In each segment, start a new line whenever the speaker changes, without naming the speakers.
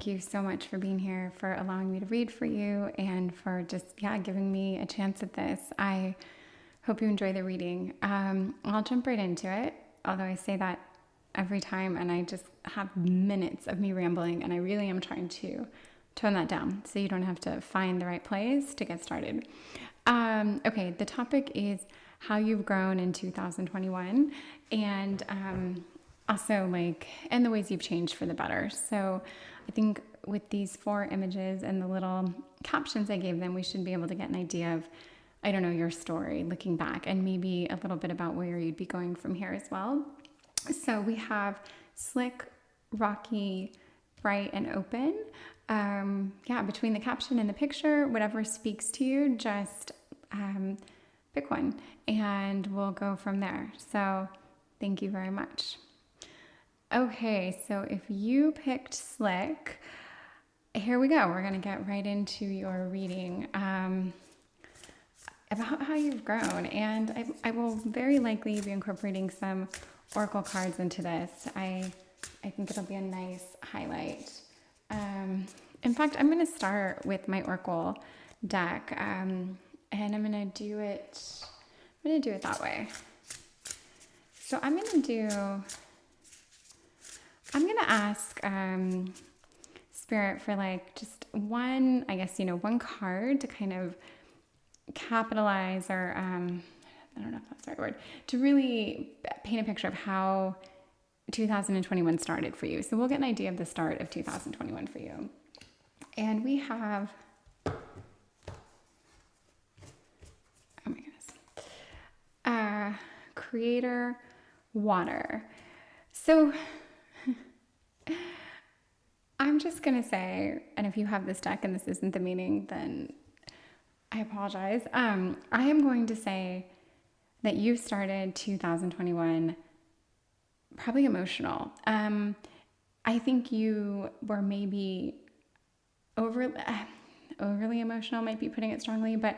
thank you so much for being here, for allowing me to read for you, and for just, giving me a chance at this. I hope you enjoy the reading. I'll jump right into it, although I say that every time and I just have minutes of me rambling, and I really am trying to tone that down so you don't have to find the right place to get started. Okay, the topic is how you've grown in 2021, and also and the ways you've changed for the better. So I think with these 4 images and the little captions I gave them, we should be able to get an idea of, your story looking back, and maybe a little bit about where you'd be going from here as well. So we have slick, rocky, bright, and open. Between the caption and the picture, whatever speaks to you, just pick one and we'll go from there. So thank you very much. Okay, so if you picked slick, here we go. We're going to get right into your reading about how you've grown. And I will very likely be incorporating some oracle cards into this. I think it'll be a nice highlight. In fact, I'm going to start with my oracle deck, and I'm going to do it that way. So I'm going to ask Spirit for just one, one card to kind of capitalize, or I don't know if that's the right word, to really paint a picture of how 2021 started for you. So we'll get an idea of the start of 2021 for you. And we have, oh my goodness, Creator, Water. So I'm just going to say, and if you have this deck and this isn't the meaning, then I apologize. I am going to say that you started 2021 probably emotional. I think you were maybe overly emotional, might be putting it strongly, but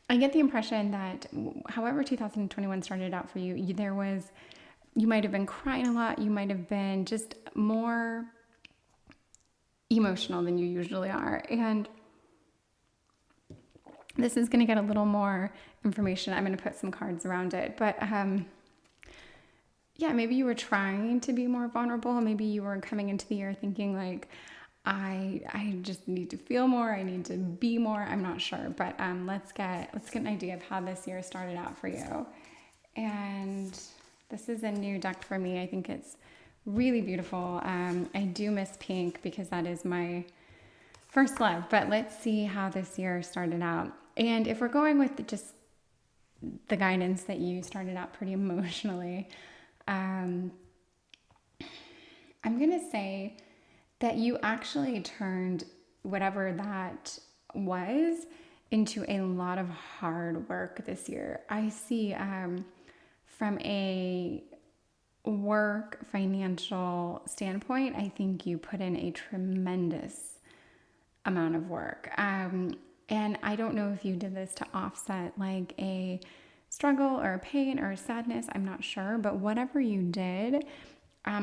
I get the impression that however 2021 started out for you, you might have been crying a lot, you might have been just more emotional than you usually are. And this is going to get a little more information. I'm going to put some cards around it, but maybe you were trying to be more vulnerable. Maybe you were coming into the year thinking I just need to feel more. I need to be more. I'm not sure, but let's get an idea of how this year started out for you. And this is a new deck for me. I think it's really beautiful. I do miss pink because that is my first love, but let's see how this year started out. And if we're going with just the guidance that you started out pretty emotionally, I'm going to say that you actually turned whatever that was into a lot of hard work this year. I see from a work financial standpoint, I think you put in a tremendous amount of work. And I don't know if you did this to offset a struggle or a pain or a sadness. I'm not sure, but whatever you did, I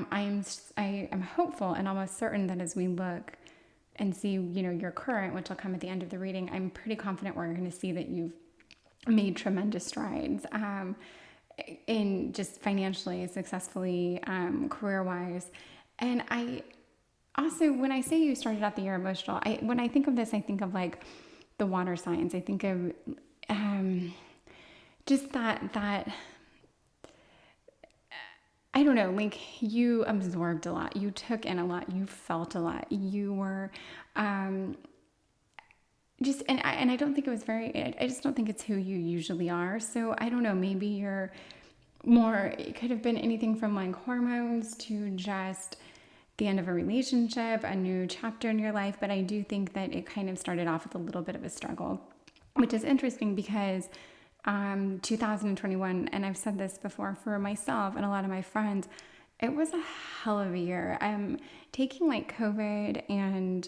am hopeful and almost certain that as we look and see, your current, which will come at the end of the reading, I'm pretty confident we're going to see that you've made tremendous strides in just financially, successfully, career-wise. And I also, when I say you started out the year emotional, when I think of this, I think of the water signs. I think of just that I don't know, you absorbed a lot, you took in a lot, you felt a lot, you were and I don't think it was I just don't think it's who you usually are. So I don't know, maybe you're more, it could have been anything from hormones to just the end of a relationship, a new chapter in your life. But I do think that it kind of started off with a little bit of a struggle, which is interesting because 2021, and I've said this before for myself and a lot of my friends, it was a hell of a year. Taking COVID and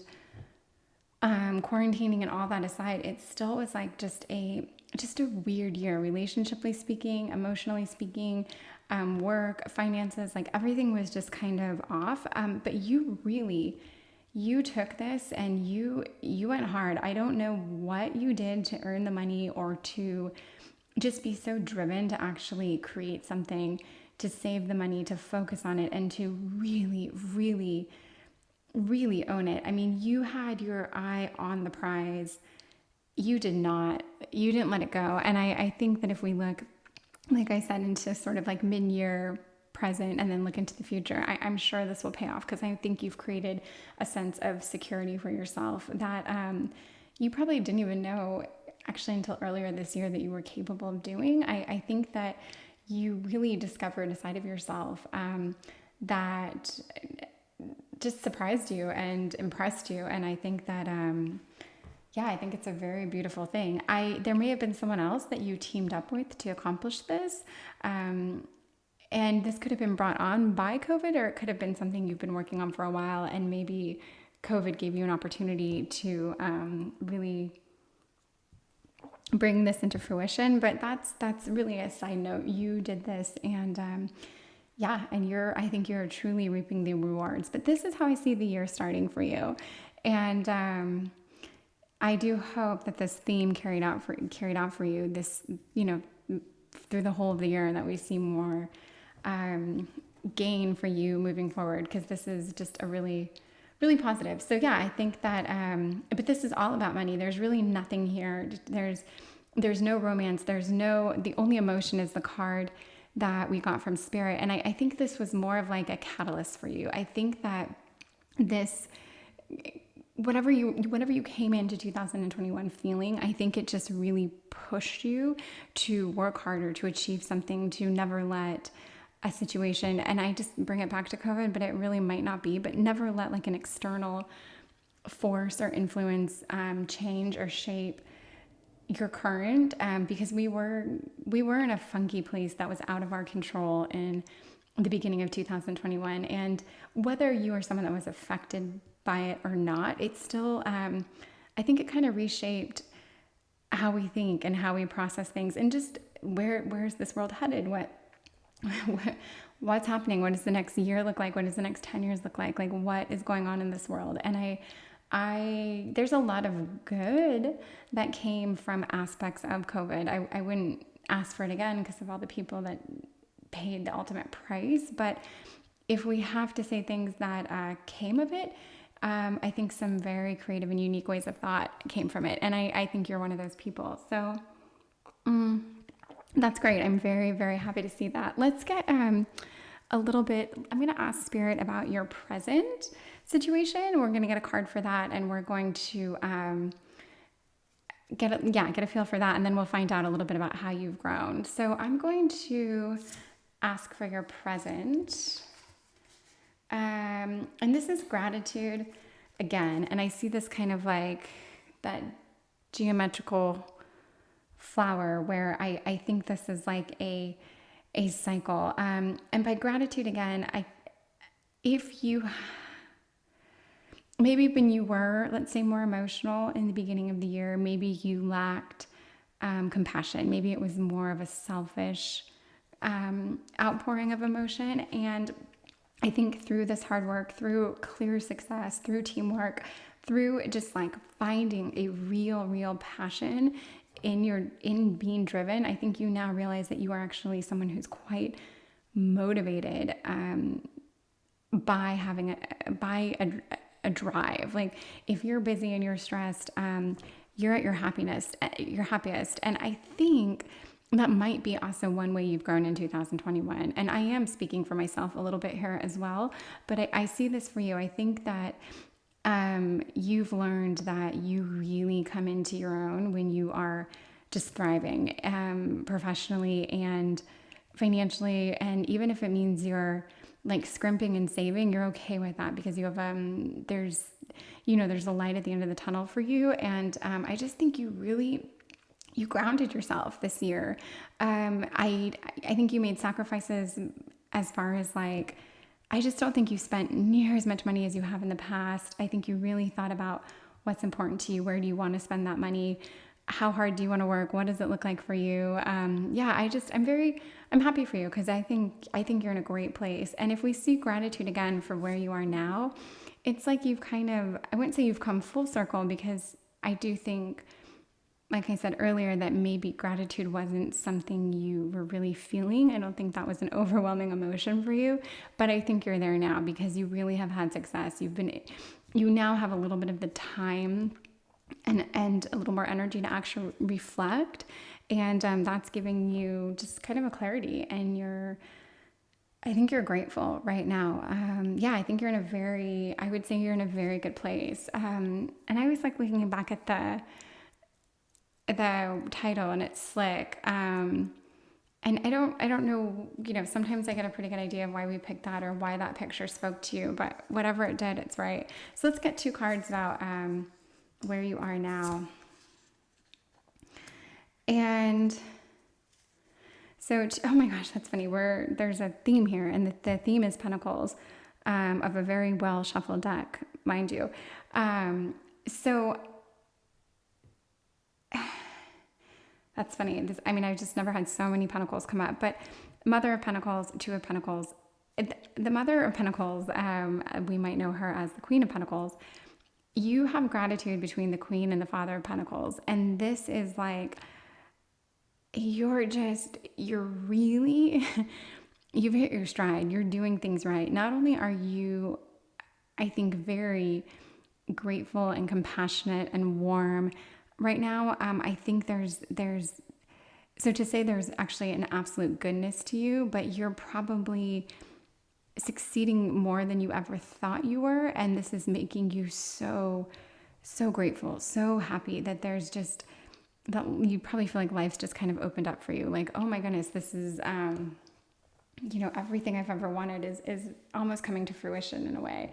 quarantining and all that aside, it still was just a weird year, relationshiply speaking, emotionally speaking, work, finances, everything was just kind of off. But you really you took this and you went hard. I don't know what you did to earn the money or to just be so driven to actually create something, to save the money, to focus on it, and to really, really, really own it. I mean, you had your eye on the prize. You didn't let it go. And I think that if we look, like I said, into sort of like mid-year present and then look into the future, I'm sure this will pay off, because I think you've created a sense of security for yourself that you probably didn't even know actually until earlier this year that you were capable of doing. I think that you really discovered a side of yourself that just surprised you and impressed you. And I think that, I think it's a very beautiful thing. There may have been someone else that you teamed up with to accomplish this. And this could have been brought on by COVID, or it could have been something you've been working on for a while, and maybe COVID gave you an opportunity to really bring this into fruition. But that's really a side note. You did this, and and I think you're truly reaping the rewards. But this is how I see the year starting for you, and I do hope that this theme carried out for you. This, through the whole of the year, and that we see more gain for you moving forward, because this is just a really, really positive. So I think that, but this is all about money. There's really nothing here. There's no romance. The only emotion is the card that we got from Spirit. And I think this was more of like a catalyst for you. I think that this, whatever you came into 2021 feeling, I think it just really pushed you to work harder, to achieve something, to never let a situation, and I just bring it back to COVID, but it really might not be, but never let like an external force or influence change or shape your current, because we were in a funky place that was out of our control in the beginning of 2021. And whether you are someone that was affected by it or not, it's still, I think it kind of reshaped how we think and how we process things, and just where's this world headed? What's happening? What does the next year look like? What does the next 10 years look like? Like, what is going on in this world? And there's a lot of good that came from aspects of COVID. I wouldn't ask for it again because of all the people that paid the ultimate price. But if we have to say things that came of it, I think some very creative and unique ways of thought came from it. And I think you're one of those people. So that's great. I'm very, very happy to see that. Let's get a little bit, I'm going to ask Spirit about your present situation. We're going to get a card for that, and we're going to get a feel for that, and then we'll find out a little bit about how you've grown. So I'm going to ask for your present. And this is gratitude again. And I see this kind of like that geometrical flower where I think this is like a cycle. And by gratitude again, if you, maybe when you were, let's say, more emotional in the beginning of the year, maybe you lacked compassion. Maybe it was more of a selfish outpouring of emotion. And I think through this hard work, through clear success, through teamwork, through just like finding a real passion in being driven, I think you now realize that you are actually someone who's quite motivated by having a drive. Like if you're busy and you're stressed, you're at your happiest. And I think that might be also one way you've grown in 2021. And I am speaking for myself a little bit here as well, but I see this for you. I think that you've learned that you really come into your own when you are just thriving professionally and financially. And even if it means you're like scrimping and saving, you're okay with that because you have, there's a light at the end of the tunnel for you. And I just think you grounded yourself this year. I think you made sacrifices as far as like, I just don't think you spent near as much money as you have in the past. I think you really thought about what's important to you. Where do you want to spend that money? How hard do you want to work? What does it look like for you? I'm I'm happy for you, because I think you're in a great place. And if we see gratitude again for where you are now, it's like you've kind of, I wouldn't say you've come full circle, because I do think, like I said earlier, that maybe gratitude wasn't something you were really feeling. I don't think that was an overwhelming emotion for you, but I think you're there now because you really have had success. You now have a little bit of the time and a little more energy to actually reflect. And that's giving you just kind of a clarity, and I think you're grateful right now. Yeah, I think I would say you're in a very good place. And I always like looking back at the title, and it's slick. And I don't know, sometimes I get a pretty good idea of why we picked that or why that picture spoke to you, but whatever it did, it's right. So let's get 2 cards about where you are now. And so, oh my gosh, that's funny. There's a theme here, and the theme is Pentacles, of a very well shuffled deck, mind you. So that's funny. I've just never had so many Pentacles come up, but Mother of Pentacles, 2 of Pentacles. The Mother of Pentacles, we might know her as the Queen of Pentacles. You have gratitude between the Queen and the Father of Pentacles. And this is like, you're really, you've hit your stride. You're doing things right. Not only are you, I think, very grateful and compassionate and warm right now, I think so to say there's actually an absolute goodness to you, but you're probably succeeding more than you ever thought you were. And this is making you so, so grateful, so happy that there's just, that you probably feel like life's just kind of opened up for you. Like, oh my goodness, this is, everything I've ever wanted is almost coming to fruition in a way.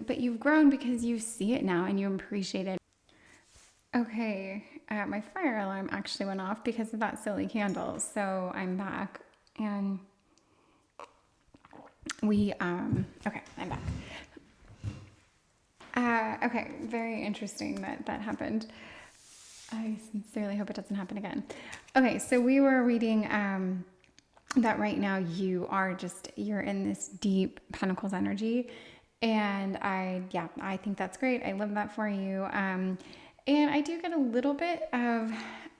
But you've grown because you see it now and you appreciate it. Okay, my fire alarm actually went off because of that silly candle. So I'm back, and okay, I'm back. Okay, very interesting that happened. I sincerely hope it doesn't happen again. Okay, so we were reading that right now you're in this deep Pentacles energy, and I think that's great. I love that for you. And I do get a little bit of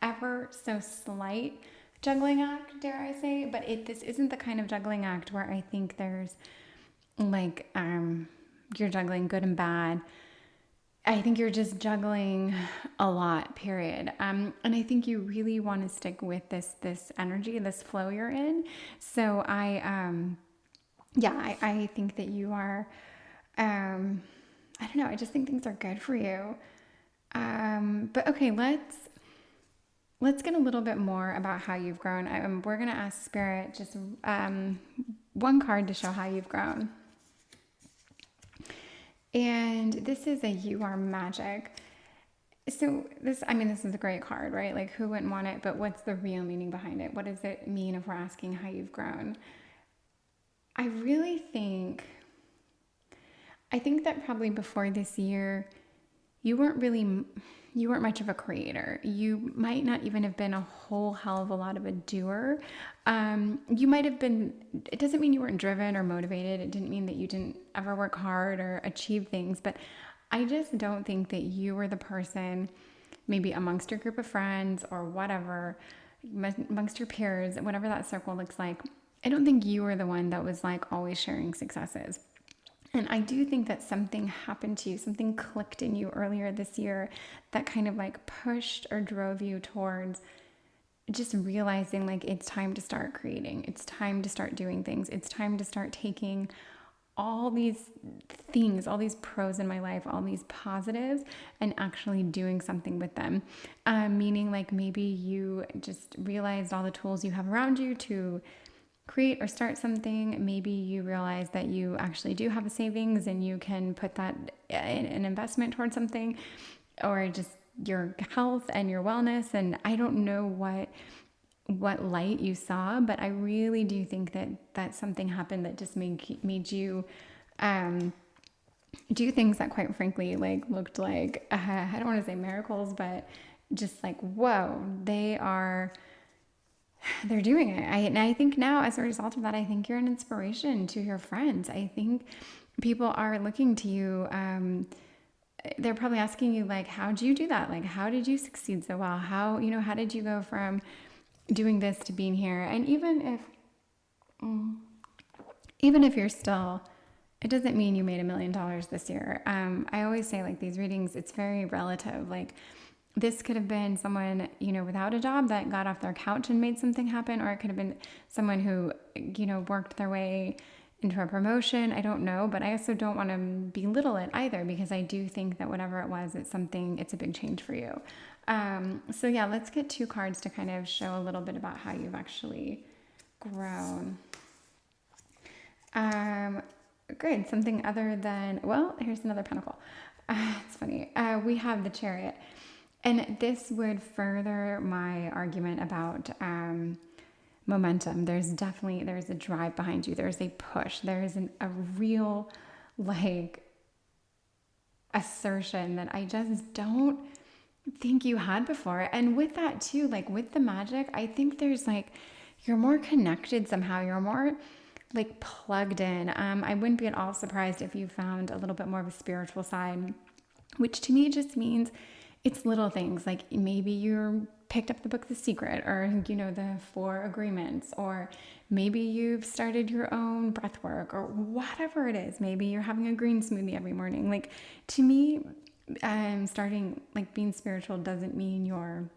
ever so slight juggling act, dare I say, but this isn't the kind of juggling act where I think there's like you're juggling good and bad. I think you're just juggling a lot, period. And I think you really want to stick with this energy, this flow you're in. So I think that you are, I don't know, I just think things are good for you. But okay, let's get a little bit more about how you've grown. We're going to ask Spirit just one card to show how you've grown. And this is You Are Magic. So this is a great card, right? Like, who wouldn't want it? But what's the real meaning behind it? What does it mean if we're asking how you've grown? I think that probably before this year, you weren't much of a creator. You might not even have been a whole hell of a lot of a doer. You might have been, it doesn't mean you weren't driven or motivated. It didn't mean that you didn't ever work hard or achieve things, but I just don't think that you were the person, maybe amongst your group of friends or whatever, amongst your peers, whatever that circle looks like. I don't think you were the one that was like always sharing successes. And I do think that something happened to you, something clicked in you earlier this year that kind of like pushed or drove you towards just realizing like it's time to start creating. It's time to start doing things. It's time to start taking all these things, all these pros in my life, all these positives, and actually doing something with them. Meaning like maybe you just realized all the tools you have around you to create or start something. Maybe you realize that you actually do have a savings and you can put that in an investment towards something, or just your health and your wellness. And I don't know what light you saw, but I really do think that something happened that just made you do things that quite frankly like looked like I don't want to say miracles, but just like, whoa, they are they're doing it. And I think now, as a result of that, I think you're an inspiration to your friends. I think people are looking to you. They're probably asking you, like, how'd you do that? Like, how did you succeed so well? How did you go from doing this to being here? And even if you're still, it doesn't mean you made $1 million this year. I always say, like, these readings, it's very relative. Like, this could have been someone, without a job that got off their couch and made something happen, or it could have been someone who, worked their way into a promotion. I don't know, but I also don't want to belittle it either, because I do think that whatever it was, it's a big change for you. So yeah, let's get 2 cards to kind of show a little bit about how you've actually grown. Good. Something other than, well, here's another pentacle. It's funny. We have the Chariot. And this would further my argument about momentum. There's a drive behind you. There's a push. There's a real, like, assertion that I just don't think you had before. And with that too, like with the magic, I think there's like, you're more connected somehow. You're more like plugged in. I wouldn't be at all surprised if you found a little bit more of a spiritual side, which to me just means it's little things. Like maybe you picked up the book The Secret, or the 4 Agreements, or maybe you've started your own breath work, or whatever it is. Maybe you're having a green smoothie every morning. Like, to me, starting, like, being spiritual doesn't mean you're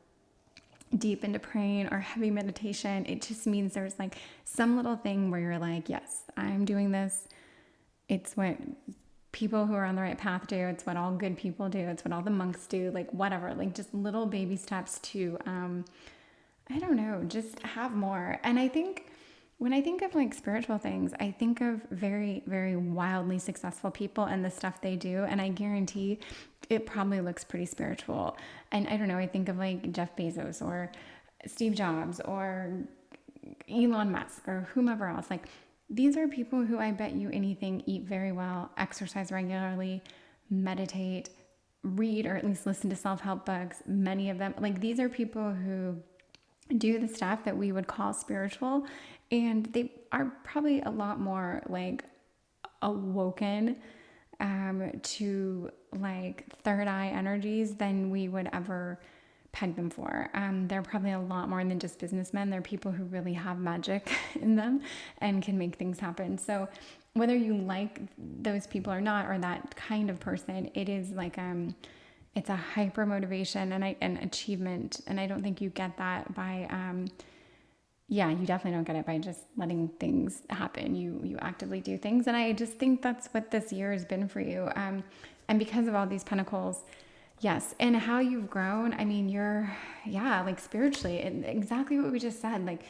deep into praying or heavy meditation. It just means there's like some little thing where you're like, yes, I'm doing this. It's what people who are on the right path do. It's what all good people do. It's what all the monks do, like whatever, like just little baby steps to, I don't know, just have more. And I think when I think of like spiritual things, I think of very, very wildly successful people and the stuff they do. And I guarantee it probably looks pretty spiritual. And I don't know, I think of like Jeff Bezos or Steve Jobs or Elon Musk or whomever else. Like, these are people who, I bet you anything, eat very well, exercise regularly, meditate, read, or at least listen to self-help books. Many of them, like, these are people who do the stuff that we would call spiritual, and they are probably a lot more like awoken to like third eye energies than we would ever peg them for. They're probably a lot more than just businessmen. They're people who really have magic in them and can make things happen. So whether you like those people or not, or that kind of person, it is like it's a hyper motivation and achievement. And I don't think you get that by you definitely don't get it by just letting things happen. You actively do things. And I just think that's what this year has been for you. And because of all these pentacles, yes. And how you've grown, I mean, you're, like spiritually, and exactly what we just said, like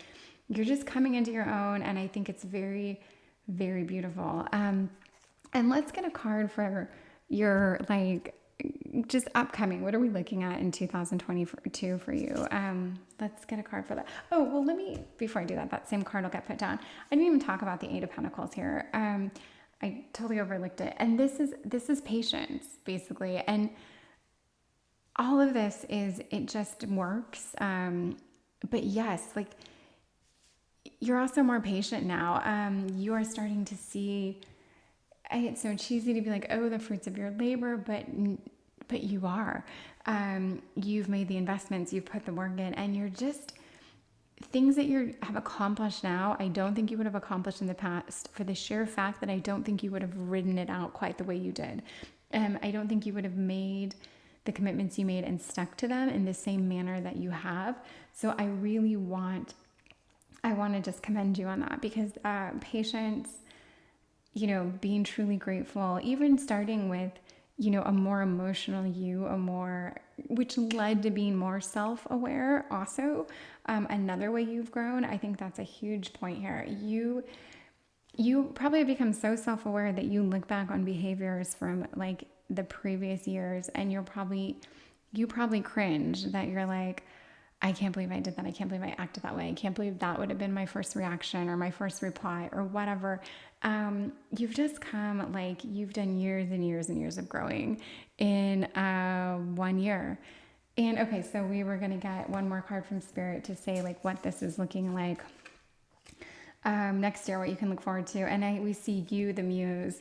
you're just coming into your own. And I think it's very, very beautiful. And let's get a card for your like just upcoming. What are we looking at in 2022 for you? Let's get a card for that. Oh, well, before I do that, that same card will get put down. I didn't even talk about the 8 of Pentacles here. I totally overlooked it. And this is patience, basically. And all of this it just works. But yes, like you're also more patient now. You are starting to see, it's so cheesy to be like, oh, the fruits of your labor, but you are. You've made the investments, you've put the work in, and you're just, things that you have accomplished now, I don't think you would have accomplished in the past, for the sheer fact that I don't think you would have ridden it out quite the way you did. I don't think you would have made the commitments you made and stuck to them in the same manner that you have. So I really want to just commend you on that, because patience, being truly grateful, even starting with, a more emotional you, which led to being more self-aware also. Another way you've grown, I think that's a huge point here. You probably have become so self-aware that you look back on behaviors from like the previous years, and you probably cringe that you're like, I can't believe I did that. I can't believe I acted that way. I can't believe that would have been my first reaction or my first reply or whatever. You've just come, like, you've done years and years and years of growing in 1 year. And okay, so we were going to get one more card from Spirit to say like what this is looking like next year, what you can look forward to. And we see you, the muse.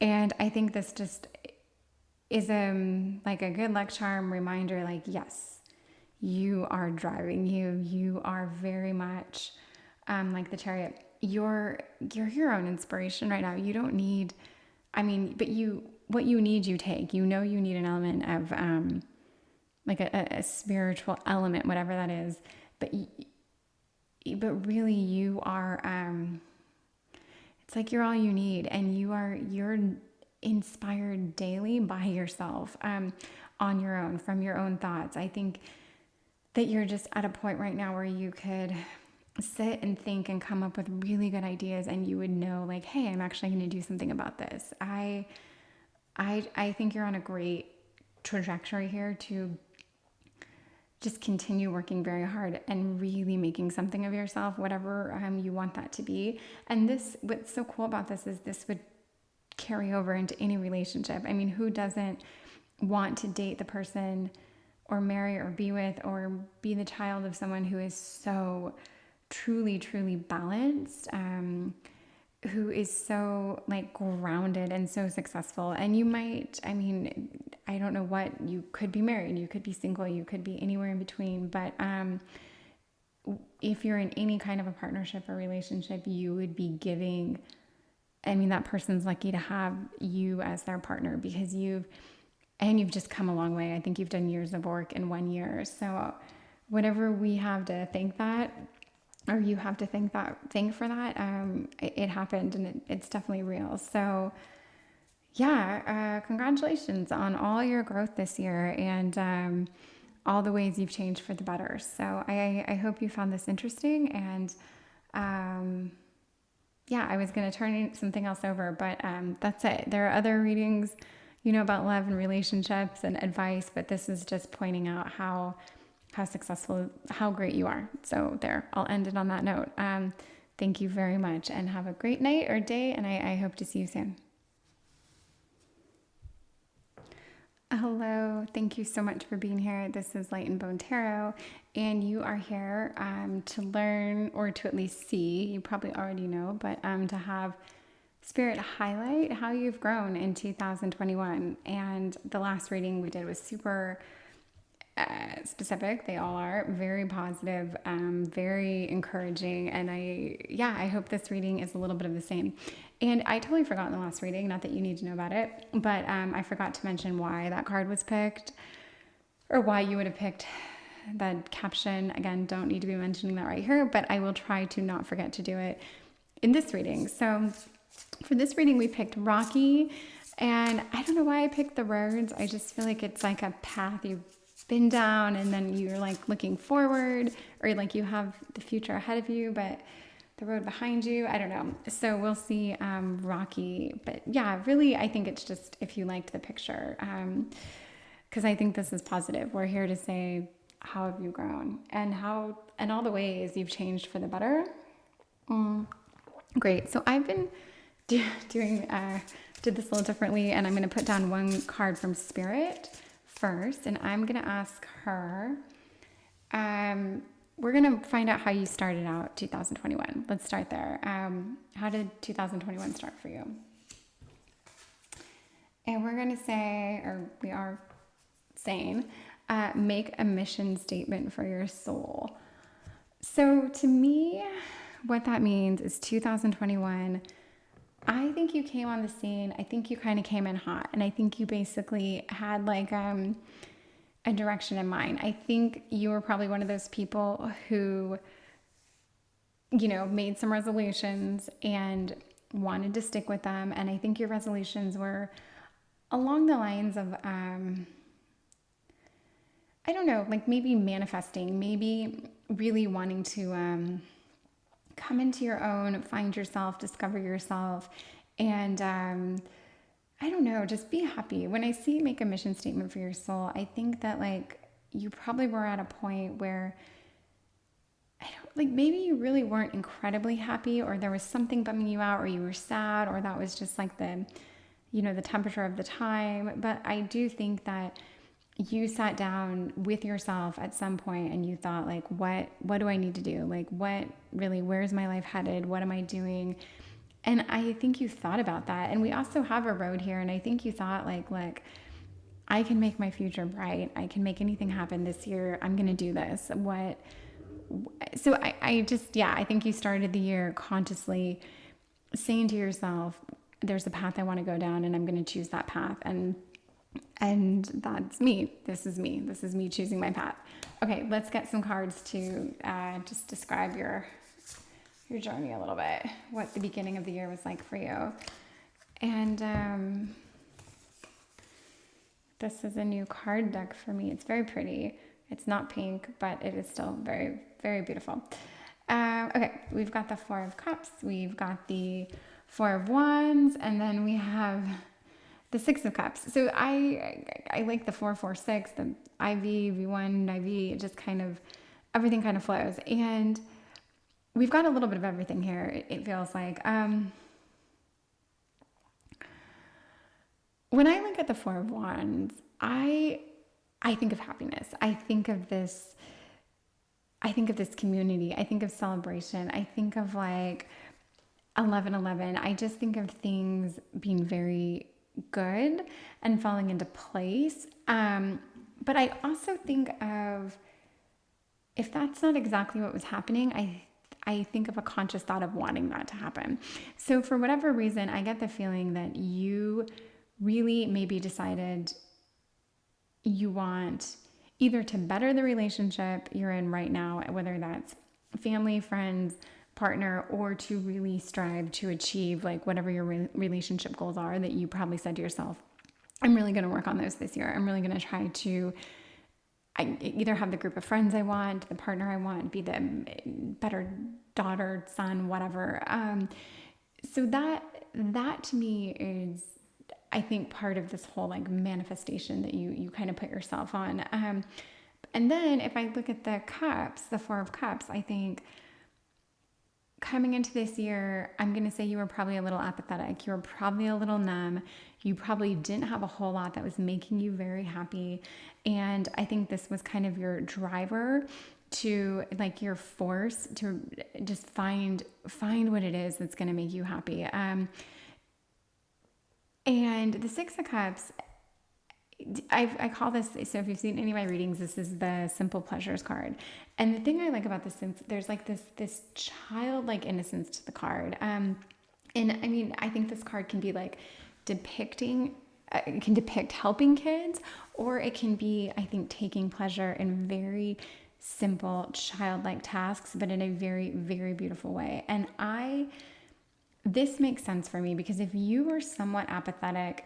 And I think this just is like a good luck charm reminder, like, yes, you are driving, you are very much like the Chariot. You're your own inspiration right now. You don't need, but what you need, you take. You know, you need an element of like a spiritual element, whatever that is. But really, you are. It's like you're all you need, and you're inspired daily by yourself, on your own, from your own thoughts. I think that you're just at a point right now where you could sit and think and come up with really good ideas, and you would know like, hey, I'm actually going to do something about this. I think you're on a great trajectory here to just continue working very hard and really making something of yourself, whatever you want that to be. And what's so cool about this is this would carry over into any relationship. I mean, who doesn't want to date the person or marry or be with or be the child of someone who is so truly, truly balanced, who is so like grounded and so successful. And you might, I don't know what, you could be married, you could be single, you could be anywhere in between. But if you're in any kind of a partnership or relationship, you would be giving, that person's lucky to have you as their partner, because you've just come a long way. I think you've done years of work in 1 year. So whatever we have to thank that, or you have to thank for that, it happened, and it's definitely real. So yeah, congratulations on all your growth this year, and all the ways you've changed for the better. So I hope you found this interesting, and yeah, I was going to turn something else over, but that's it. There are other readings, about love and relationships and advice, but this is just pointing out how successful, how great you are. So there, I'll end it on that note. Thank you very much, and have a great night or day, and I hope to see you soon. Hello, thank you so much for being here. This is Light and Bone Tarot, and you are here to learn, or to at least see, you probably already know, but to have Spirit highlight how you've grown in 2021. And the last reading we did was super specific. They all are very positive, very encouraging. And I hope this reading is a little bit of the same. And I totally forgot in the last reading, not that you need to know about it, but I forgot to mention why that card was picked, or why you would have picked that caption. Again, don't need to be mentioning that right here, but I will try to not forget to do it in this reading. So for this reading, we picked Rocky, and I don't know why I picked the roads. I just feel like it's like a path you've been down, and then you're like looking forward, or like you have the future ahead of you, but the road behind you, I don't know. So we'll see Rocky. But yeah, really, I think it's just if you liked the picture, because I think this is positive. We're here to say, how have you grown, and all the ways you've changed for the better. Great. So I've been did this a little differently, and I'm going to put down one card from Spirit first, and I'm going to ask her, we're going to find out how you started out 2021. Let's start there. How did 2021 start for you? And we're going to say, or we are saying, make a mission statement for your soul. So to me, what that means is 2021, I think you came on the scene. I think you kind of came in hot, and I think you basically had like a direction in mind. I think you were probably one of those people who, made some resolutions and wanted to stick with them. And I think your resolutions were along the lines of, I don't know, like maybe manifesting, maybe really wanting to come into your own, find yourself, discover yourself, and I don't know, just be happy. When I see make a mission statement for your soul, I think that like you probably were at a point where maybe you really weren't incredibly happy, or there was something bumming you out, or you were sad, or that was just like the temperature of the time. But I do think that you sat down with yourself at some point and you thought like, what do I need to do? Like, what really, where's my life headed? What am I doing? And I think you thought about that. And we also have a road here. And I think you thought like, look, I can make my future bright. I can make anything happen this year. I'm going to do this. So I just, yeah, I think you started the year consciously saying to yourself, there's a path I want to go down and I'm going to choose that path. And that's me. This is me. This is me choosing my path. Okay, let's get some cards to just describe your journey a little bit, what the beginning of the year was like for you. And this is a new card deck for me. It's very pretty. It's not pink, but it is still very, very beautiful. Okay, we've got the Four of Cups. We've got the Four of Wands, and then we have the Six of Cups. So I like the 4-4-6, the IV, V1, IV. It just kind of, everything kind of flows. And we've got a little bit of everything here, it feels like. When I look at the Four of Wands, I think of happiness. I think of this community. I think of celebration. I think of like 11/11. I just think of things being very good and falling into place. But I also think of, if that's not exactly what was happening, I think of a conscious thought of wanting that to happen. So for whatever reason, I get the feeling that you really maybe decided you want either to better the relationship you're in right now, whether that's family, friends, partner, or to really strive to achieve like whatever your relationship goals are that you probably said to yourself, I'm really going to work on those this year. I'm really going to try to either have the group of friends I want, the partner I want, be the better daughter, son, whatever. So that to me is, I think, part of this whole like manifestation that you kind of put yourself on. And then if I look at the cups, the Four of Cups, I think coming into this year, I'm going to say you were probably a little apathetic. You were probably a little numb. You probably didn't have a whole lot that was making you very happy. And I think this was kind of your driver to, like, your force to just find what it is that's going to make you happy. And the Six of Cups, I call this, so if you've seen any of my readings, this is the Simple Pleasures card. And the thing I like about this, there's like this childlike innocence to the card. And I mean, I think this card can be like depicting, it can depict helping kids, or it can be, I think, taking pleasure in very simple childlike tasks, but in a very, very beautiful way. And this makes sense for me, because if you were somewhat apathetic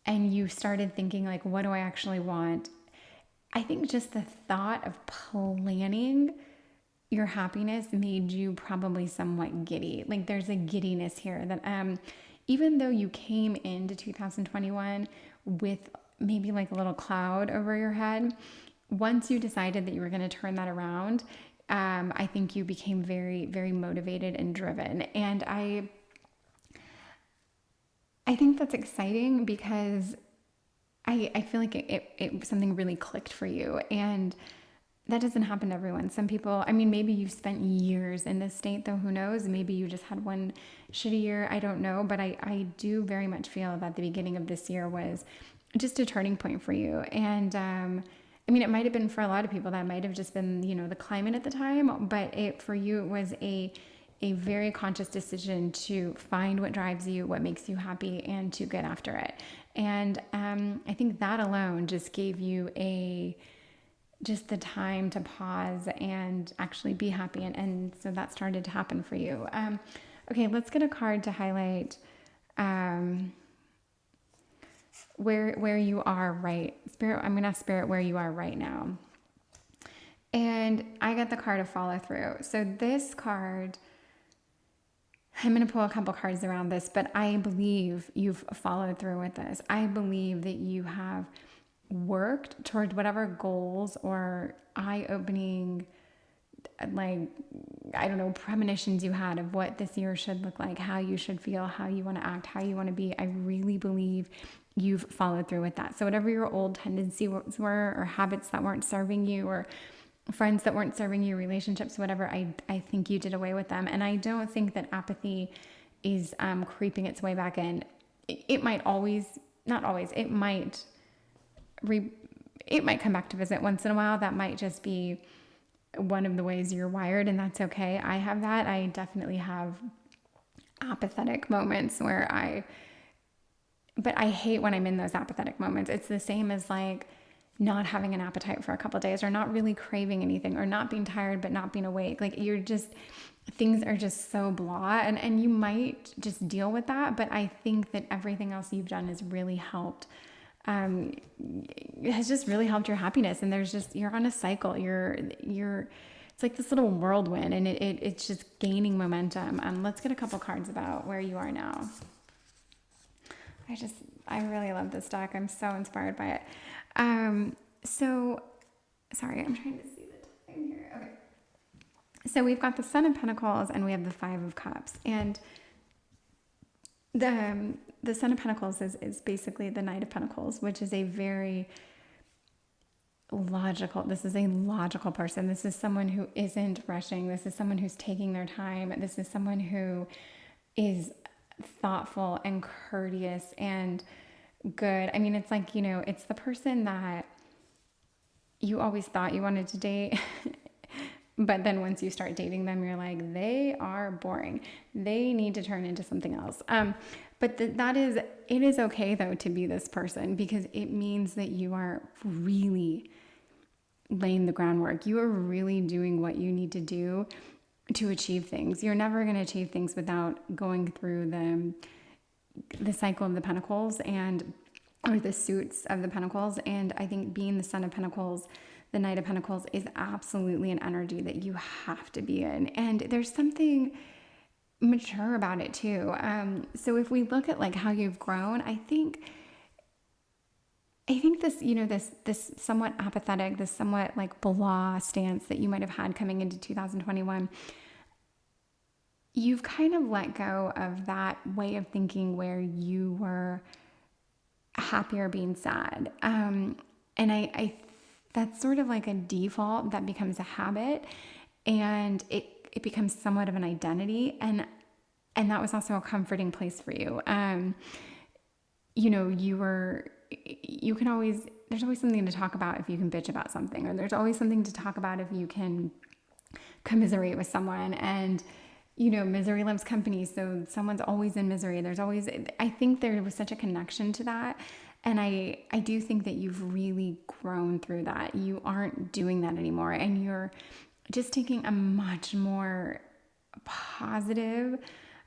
and you started thinking like, what do I actually want? I think just the thought of planning your happiness made you probably somewhat giddy. Like, there's a giddiness here that even though you came into 2021 with maybe like a little cloud over your head, once you decided that you were going to turn that around, I think you became very, very motivated and driven. And I think that's exciting, because I feel like it something really clicked for you, and that doesn't happen to everyone. Some people, I mean, maybe you've spent years in this state, though, who knows? Maybe you just had one shitty year, I don't know. But I do very much feel that the beginning of this year was just a turning point for you. And I mean, it might have been for a lot of people, that might have just been, the climate at the time, but for you, it was a very conscious decision to find what drives you, what makes you happy, and to get after it. And I think that alone just gave you just the time to pause and actually be happy. And so that started to happen for you. Okay, let's get a card to highlight where you are right. Spirit, I'm going to ask Spirit where you are right now. And I got the card of follow through. So this card, I'm going to pull a couple cards around this, but I believe you've followed through with this. I believe that you have worked toward whatever goals or eye-opening like, I don't know, premonitions you had of what this year should look like, how you should feel, how you want to act, how you want to be. I really believe you've followed through with that. So whatever your old tendencies were, or habits that weren't serving you, or friends that weren't serving you, relationships, whatever, I think you did away with them. And I don't think that apathy is creeping its way back in. It might always, not always, it might come back to visit once in a while. That might just be one of the ways you're wired, and that's okay. I have that. I definitely have apathetic moments but I hate when I'm in those apathetic moments. It's the same as like not having an appetite for a couple of days, or not really craving anything, or not being tired but not being awake. Like things are just so blah, and you might just deal with that. But I think that everything else you've done has really helped. It has just really helped your happiness. And you're on a cycle. It's like this little whirlwind, and it's just gaining momentum. Let's get a couple cards about where you are now. I really love this deck. I'm so inspired by it. So sorry, I'm trying to see the time here. Okay. So we've got the Sun of Pentacles and we have the Five of Cups. And the Sun of Pentacles is basically the Knight of Pentacles, which is a very logical person. This is someone who isn't rushing. This is someone who's taking their time. This is someone who is thoughtful and courteous and good. I mean, it's like, it's the person that you always thought you wanted to date. But then once you start dating them, you're like, they are boring. They need to turn into something else. But it is okay though to be this person, because it means that you are really laying the groundwork. You are really doing what you need to do to achieve things. You're never going to achieve things without going through the cycle of the Pentacles or the suits of the Pentacles. And I think being the Sun of Pentacles, the Knight of Pentacles, is absolutely an energy that you have to be in. And there's something mature about it too. So if we look at like how you've grown, I think this, this somewhat apathetic, this somewhat like blah stance that you might have had coming into 2021, you've kind of let go of that way of thinking where you were happier being sad. And I that's sort of like a default that becomes a habit, and it becomes somewhat of an identity. And that was also a comforting place for you. There's always something to talk about if you can bitch about something, or there's always something to talk about if you can commiserate with someone. And, misery loves company. So someone's always in misery. I think there was such a connection to that. And I do think that you've really grown through that. You aren't doing that anymore. And you're just taking a much more positive,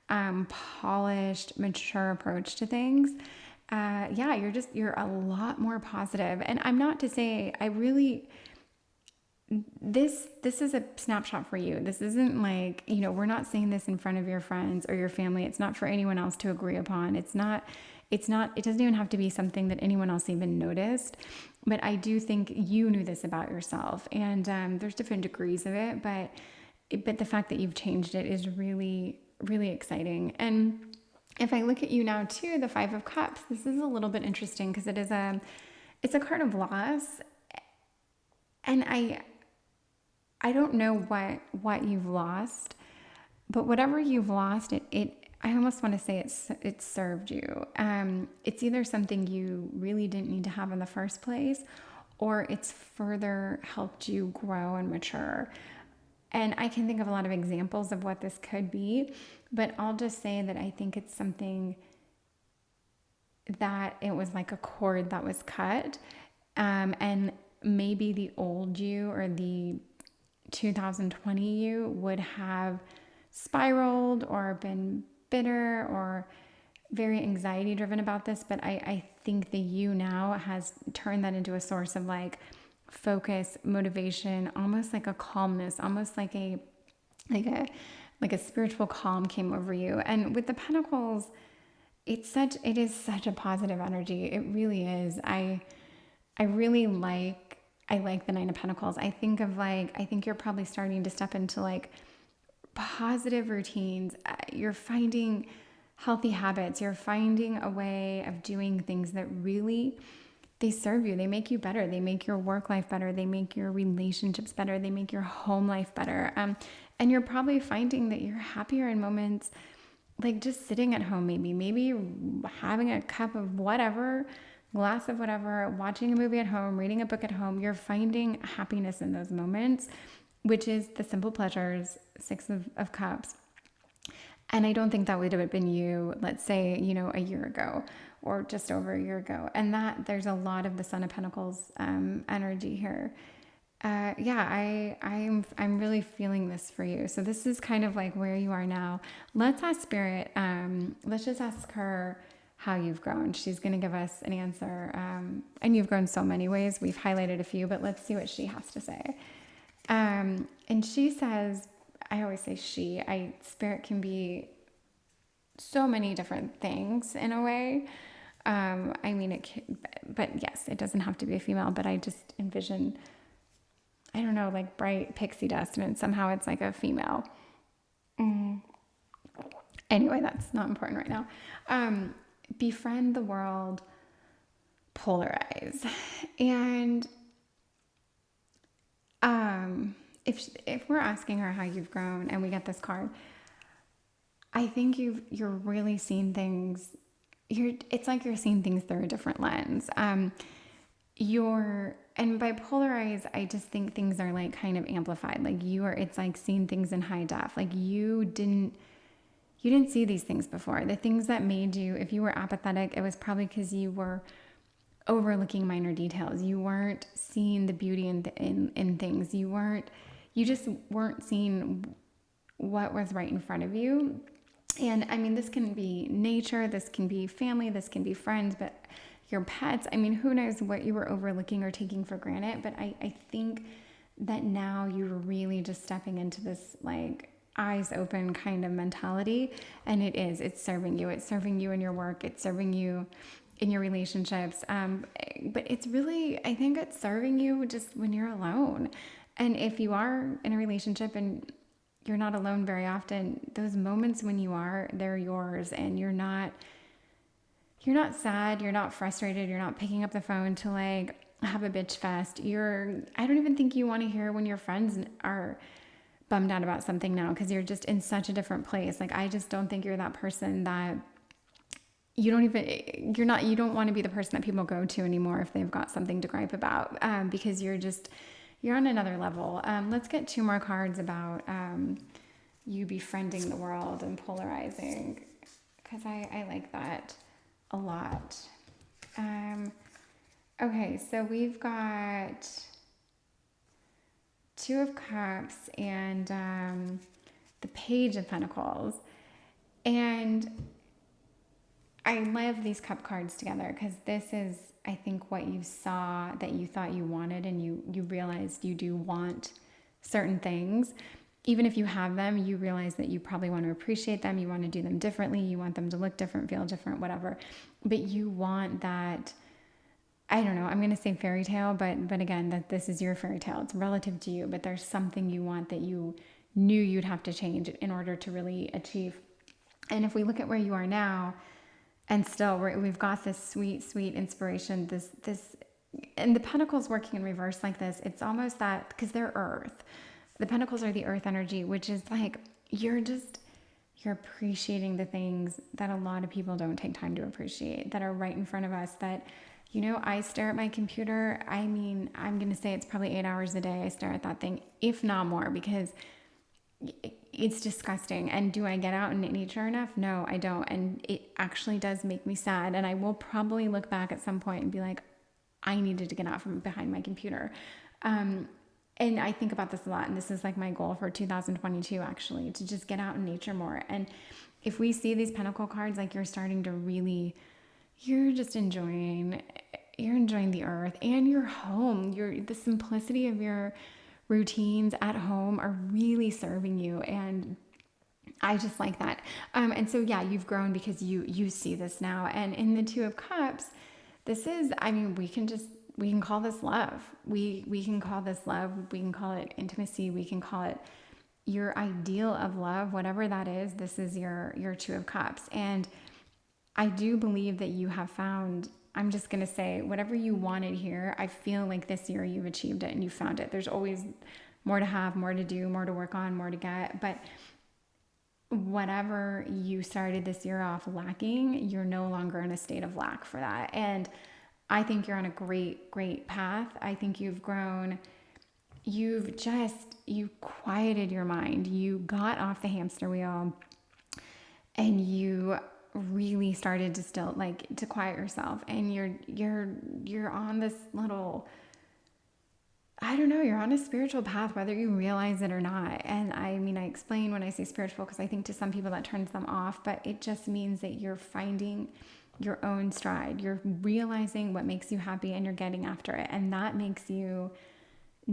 polished, mature approach to things. You're a lot more positive. And I'm not to say this is a snapshot for you. This isn't like, we're not saying this in front of your friends or your family. It's not for anyone else to agree upon. It doesn't even have to be something that anyone else even noticed. But I do think you knew this about yourself. And there's different degrees of it, but the fact that you've changed it is really, really exciting. And if I look at you now too, the Five of Cups, this is a little bit interesting because it's a card of loss. And I don't know what you've lost, but whatever you've lost, I almost want to say it served you. It's either something you really didn't need to have in the first place, or it's further helped you grow and mature. And I can think of a lot of examples of what this could be, but I'll just say that I think it's something that it was like a cord that was cut. And maybe the old you, or the 2020 you, would have spiraled or been bitter or very anxiety driven about this. But I think the you now has turned that into a source of like focus, motivation, almost like a calmness, almost like a spiritual calm came over you. And with the Pentacles, it is such a positive energy. It really is. I really like I like the Nine of Pentacles. I think you're probably starting to step into like positive routines. You're finding healthy habits. You're finding a way of doing things that really, they serve you. They make you better. They make your work life better. They make your relationships better. They make your home life better. And you're probably finding that you're happier in moments like just sitting at home, maybe having a cup of whatever, glass of whatever, watching a movie at home, reading a book at home. You're finding happiness in those moments, which is the simple pleasures, Six of Cups. And I don't think that would have been you, let's say, a year ago or just over a year ago. And that there's a lot of the Son of Pentacles energy here. I'm really feeling this for you. So this is kind of like where you are now. Let's ask Spirit. Let's just ask her how you've grown. She's going to give us an answer. And you've grown so many ways. We've highlighted a few, but let's see what she has to say. And she says, I always say Spirit can be so many different things in a way. But yes, it doesn't have to be a female, but I just envision, I don't know, like bright pixie dust, and somehow it's like a female. Anyway, that's not important right now. Befriend the world, polarize. And if we're asking her how you've grown and we get this card, I think you're really seeing things. It's like you're seeing things through a different lens. And by polarize, I just think things are like kind of amplified. Like it's like seeing things in high def. Like you didn't see these things before. The things that made you, if you were apathetic, it was probably because you were overlooking minor details. You weren't seeing the beauty in things. You just weren't seeing what was right in front of you. And I mean, this can be nature, this can be family, this can be friends, but your pets, I mean, who knows what you were overlooking or taking for granted. But I think that now you're really just stepping into this like eyes open kind of mentality. And it's serving you. It's serving you in your work. It's serving you in your relationships. But it's really, I think it's serving you just when you're alone. And if you are in a relationship and you're not alone very often, those moments when you are, they're yours, and you're not sad, you're not frustrated, you're not picking up the phone to like have a bitch fest. I don't even think you want to hear when your friends are bummed out about something now, because you're just in such a different place. Like, I just don't think you're that person that you don't want to be the person that people go to anymore if they've got something to gripe about, because you're on another level. Let's get two more cards about you befriending the world and polarizing, because I like that a lot. Okay, so we've got Two of Cups and the Page of Pentacles. And I love these cup cards together, because this is, I think, what you saw that you thought you wanted, and you realized you do want certain things. Even if you have them, you realize that you probably want to appreciate them. You want to do them differently. You want them to look different, feel different, whatever. But you want that, I don't know, I'm going to say fairy tale, but again, that this is your fairy tale. It's relative to you, but there's something you want that you knew you'd have to change in order to really achieve. And if we look at where you are now, and still, we've got this sweet, sweet inspiration, this, and the Pentacles working in reverse like this, it's almost that, because they're earth. The Pentacles are the earth energy, which is like, you're appreciating the things that a lot of people don't take time to appreciate, that are right in front of us, that, I stare at my computer. I mean, I'm going to say it's probably 8 hours a day I stare at that thing, if not more, because it's disgusting. And do I get out in nature enough? No, I don't. And it actually does make me sad. And I will probably look back at some point and be like, I needed to get out from behind my computer. And I think about this a lot. And this is like my goal for 2022, actually, to just get out in nature more. And if we see these Pentacle cards, like you're starting to really, you're enjoying the earth and your home. The simplicity of your routines at home are really serving you, and I just like that. And so yeah, you've grown because you see this now. And in the Two of Cups, this is, I mean, we can just we can call this love. We can call this love. We can call it intimacy. We can call it your ideal of love, whatever that is. This is your Two of Cups. And I do believe that you have found, I'm just going to say, whatever you wanted here, I feel like this year you've achieved it and you found it. There's always more to have, more to do, more to work on, more to get. But whatever you started this year off lacking, you're no longer in a state of lack for that. And I think you're on a great, great path. I think you've grown. You quieted your mind. You got off the hamster wheel and you really started to quiet yourself. And you're on this little, I don't know, you're on a spiritual path, whether you realize it or not. And I mean, I explain when I say spiritual, because I think to some people that turns them off, but it just means that you're finding your own stride. You're realizing what makes you happy and you're getting after it. And that makes you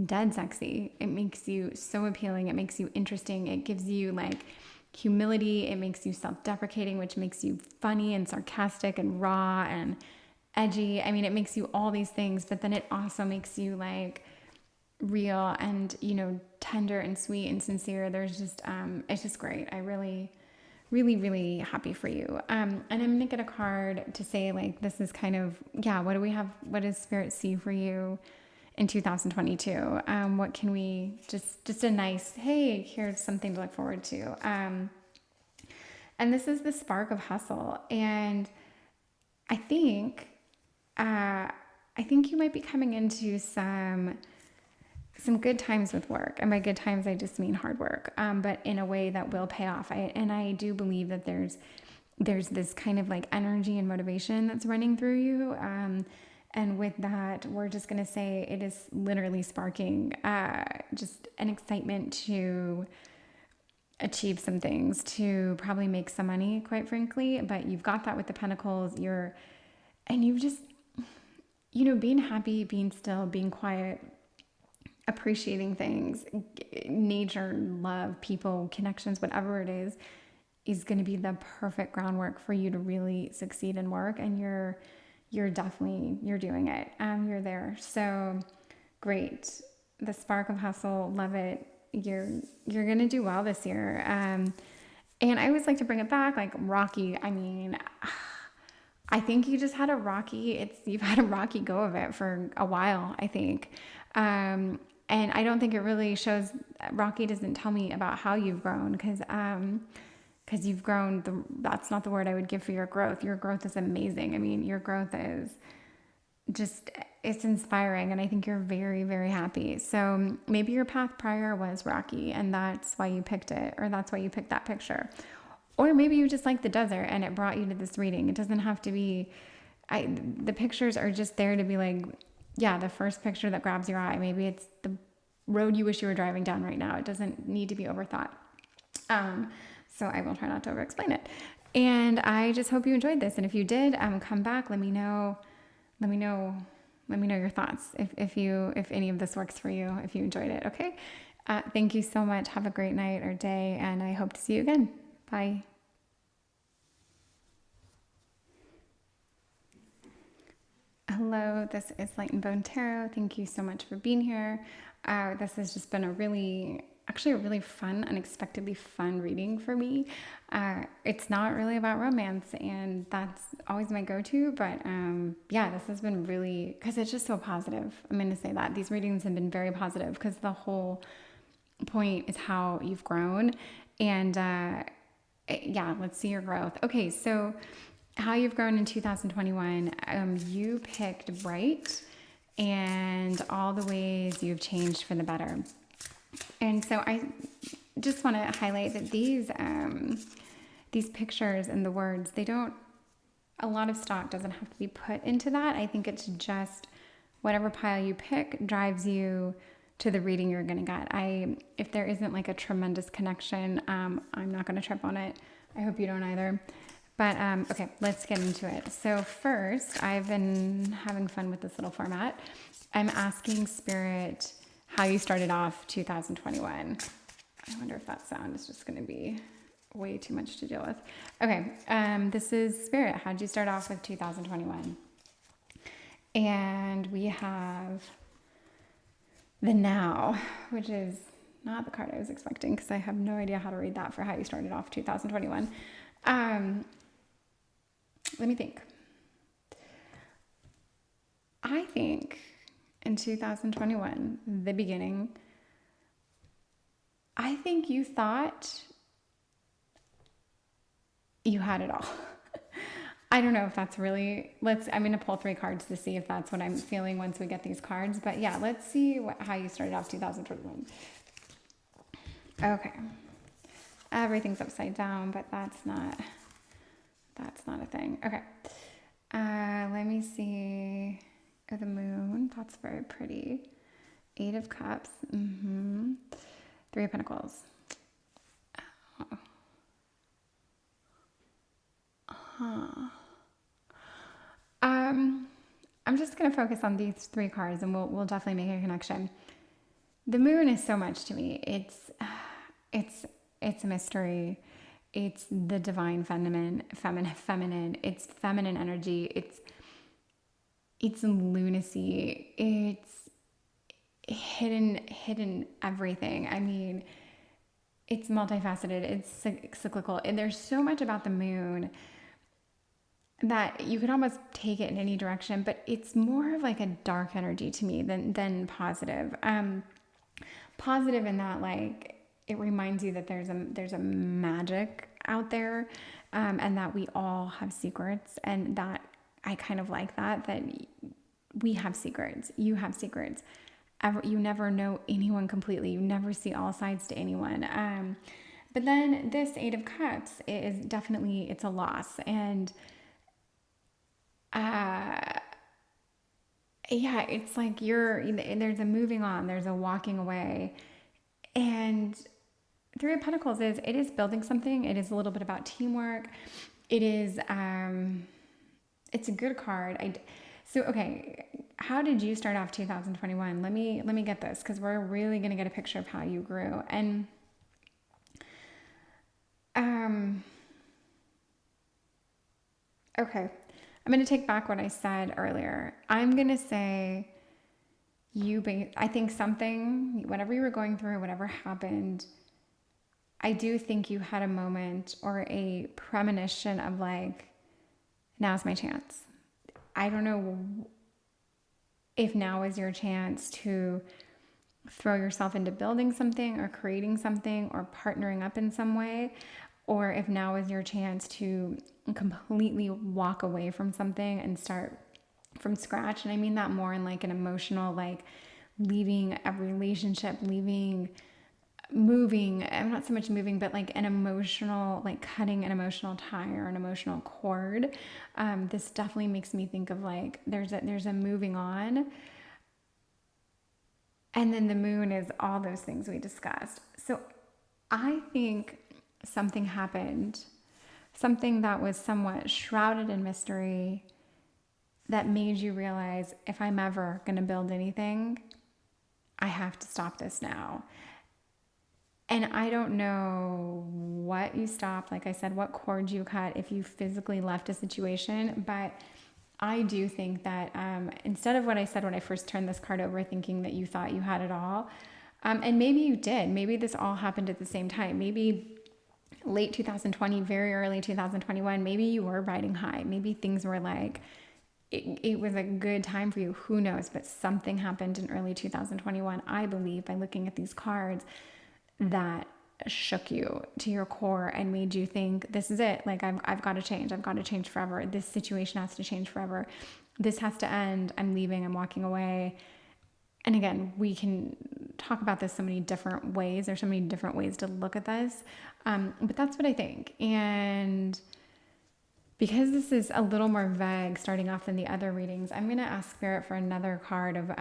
dead sexy. It makes you so appealing. It makes you interesting. It gives you like humility. It makes you self-deprecating, which makes you funny and sarcastic and raw and edgy. I mean, it makes you all these things, but then it also makes you like real and, tender and sweet and sincere. There's just, it's just great. I really, really, really happy for you. And I'm going to get a card to say like, this is kind of, what do we have? What does Spirit see for you in 2022? What can we just a nice, hey, here's something to look forward to. And this is the spark of hustle. And I think you might be coming into some good times with work. And by good times, I just mean hard work, but in a way that will pay off. I do believe that there's this kind of like energy and motivation that's running through you. And with that, we're just going to say it is literally sparking just an excitement to achieve some things, to probably make some money, quite frankly. But you've got that with the Pentacles. You've just, being happy, being still, being quiet, appreciating things, nature, love, people, connections, whatever it is going to be the perfect groundwork for you to really succeed in work. And you're doing it. You're there. So great. The spark of hustle. Love it. You're going to do well this year. And I always like to bring it back like rocky. I mean, I think you just had you've had a rocky go of it for a while, I think. And I don't think it really shows. Rocky doesn't tell me about how you've grown, because you've grown. That's not the word I would give for your growth. Your growth is amazing. I mean, your growth is it's inspiring, and I think you're very, very happy. So maybe your path prior was rocky, and that's why you picked it, or that's why you picked that picture. Or maybe you just like the desert and it brought you to this reading. It doesn't have to be, the pictures are just there to be like, the first picture that grabs your eye. Maybe it's the road you wish you were driving down right now. It doesn't need to be overthought. So I will try not to over-explain it. And I just hope you enjoyed this. And if you did, come back. Let me know your thoughts. If any of this works for you, if you enjoyed it. Okay. Thank you so much. Have a great night or day. And I hope to see you again. Bye. Hello, this is Light and Bone Tarot. Thank you so much for being here. This has just been a really fun, unexpectedly fun reading for me. It's not really about romance, and that's always my go-to, but this has been really, because it's just so positive. I'm going to say that. These readings have been very positive because the whole point is how you've grown. And let's see your growth. Okay, so how you've grown in 2021, you picked bright and all the ways you've changed for the better. And so I just want to highlight that these pictures and the words, a lot of stock doesn't have to be put into that. I think it's just whatever pile you pick drives you to the reading you're going to get. If there isn't like a tremendous connection, I'm not going to trip on it. I hope you don't either. But okay, let's get into it. So first, I've been having fun with this little format. I'm asking Spirit how you started off 2021. I wonder if that sound is just going to be way too much to deal with. Okay, this is Spirit. How'd you start off with 2021? And we have the now, which is not the card I was expecting because I have no idea how to read that for how you started off 2021. Let me think. I think in 2021, the beginning, I think you thought you had it all. I don't know if that's really, I'm going to pull 3 cards to see if that's what I'm feeling once we get these cards. But yeah, let's see how you started off 2021. Okay. Everything's upside down, but that's not a thing. Okay. Let me see. Oh, the moon. That's very pretty. 8 of Cups. 3 of Pentacles. Oh. I'm just going to focus on these 3 cards and we'll definitely make a connection. The moon is so much to me. It's a mystery. It's the divine feminine. It's feminine energy. It's lunacy. It's hidden everything. I mean, it's multifaceted. It's cyclical. And there's so much about the moon that you could almost take it in any direction, but it's more of like a dark energy to me than positive. Positive in that, like, it reminds you that there's a magic out there, and that we all have secrets, and that I kind of like that we have secrets. You have secrets. You never know anyone completely. You never see all sides to anyone. But then this 8 of Cups is definitely, it's a loss. And yeah, it's like there's a moving on, there's a walking away. And 3 of Pentacles it is building something. It is a little bit about teamwork. It is, it's a good card. So, okay, how did you start off 2021? Let me get this, because we're really going to get a picture of how you grew. And, okay, I'm going to take back what I said earlier. I'm going to say I think something, whatever you were going through, whatever happened, I do think you had a moment or a premonition of like, now's my chance. I don't know if now is your chance to throw yourself into building something or creating something or partnering up in some way, or if now is your chance to completely walk away from something and start from scratch. And I mean that more in like an emotional, like leaving a relationship, moving, I'm not so much moving, but like an emotional, like cutting an emotional tie or an emotional cord. This definitely makes me think of like, there's a moving on. And then the moon is all those things we discussed. So I think something happened, something that was somewhat shrouded in mystery, that made you realize, if I'm ever going to build anything, I have to stop this now. And I don't know what you stopped, like I said, what cord you cut, if you physically left a situation, but I do think that instead of what I said when I first turned this card over, thinking that you thought you had it all, and maybe you did, maybe this all happened at the same time, maybe late 2020, very early 2021, maybe you were riding high, maybe things were like, it was a good time for you, who knows, but something happened in early 2021, I believe, by looking at these cards, that shook you to your core and made you think, this is it. Like, I've got to change. I've got to change forever. This situation has to change forever. This has to end. I'm leaving. I'm walking away. And again, we can talk about this so many different ways. There's so many different ways to look at this. But that's what I think. And because this is a little more vague starting off than the other readings, I'm going to ask Spirit for another card of,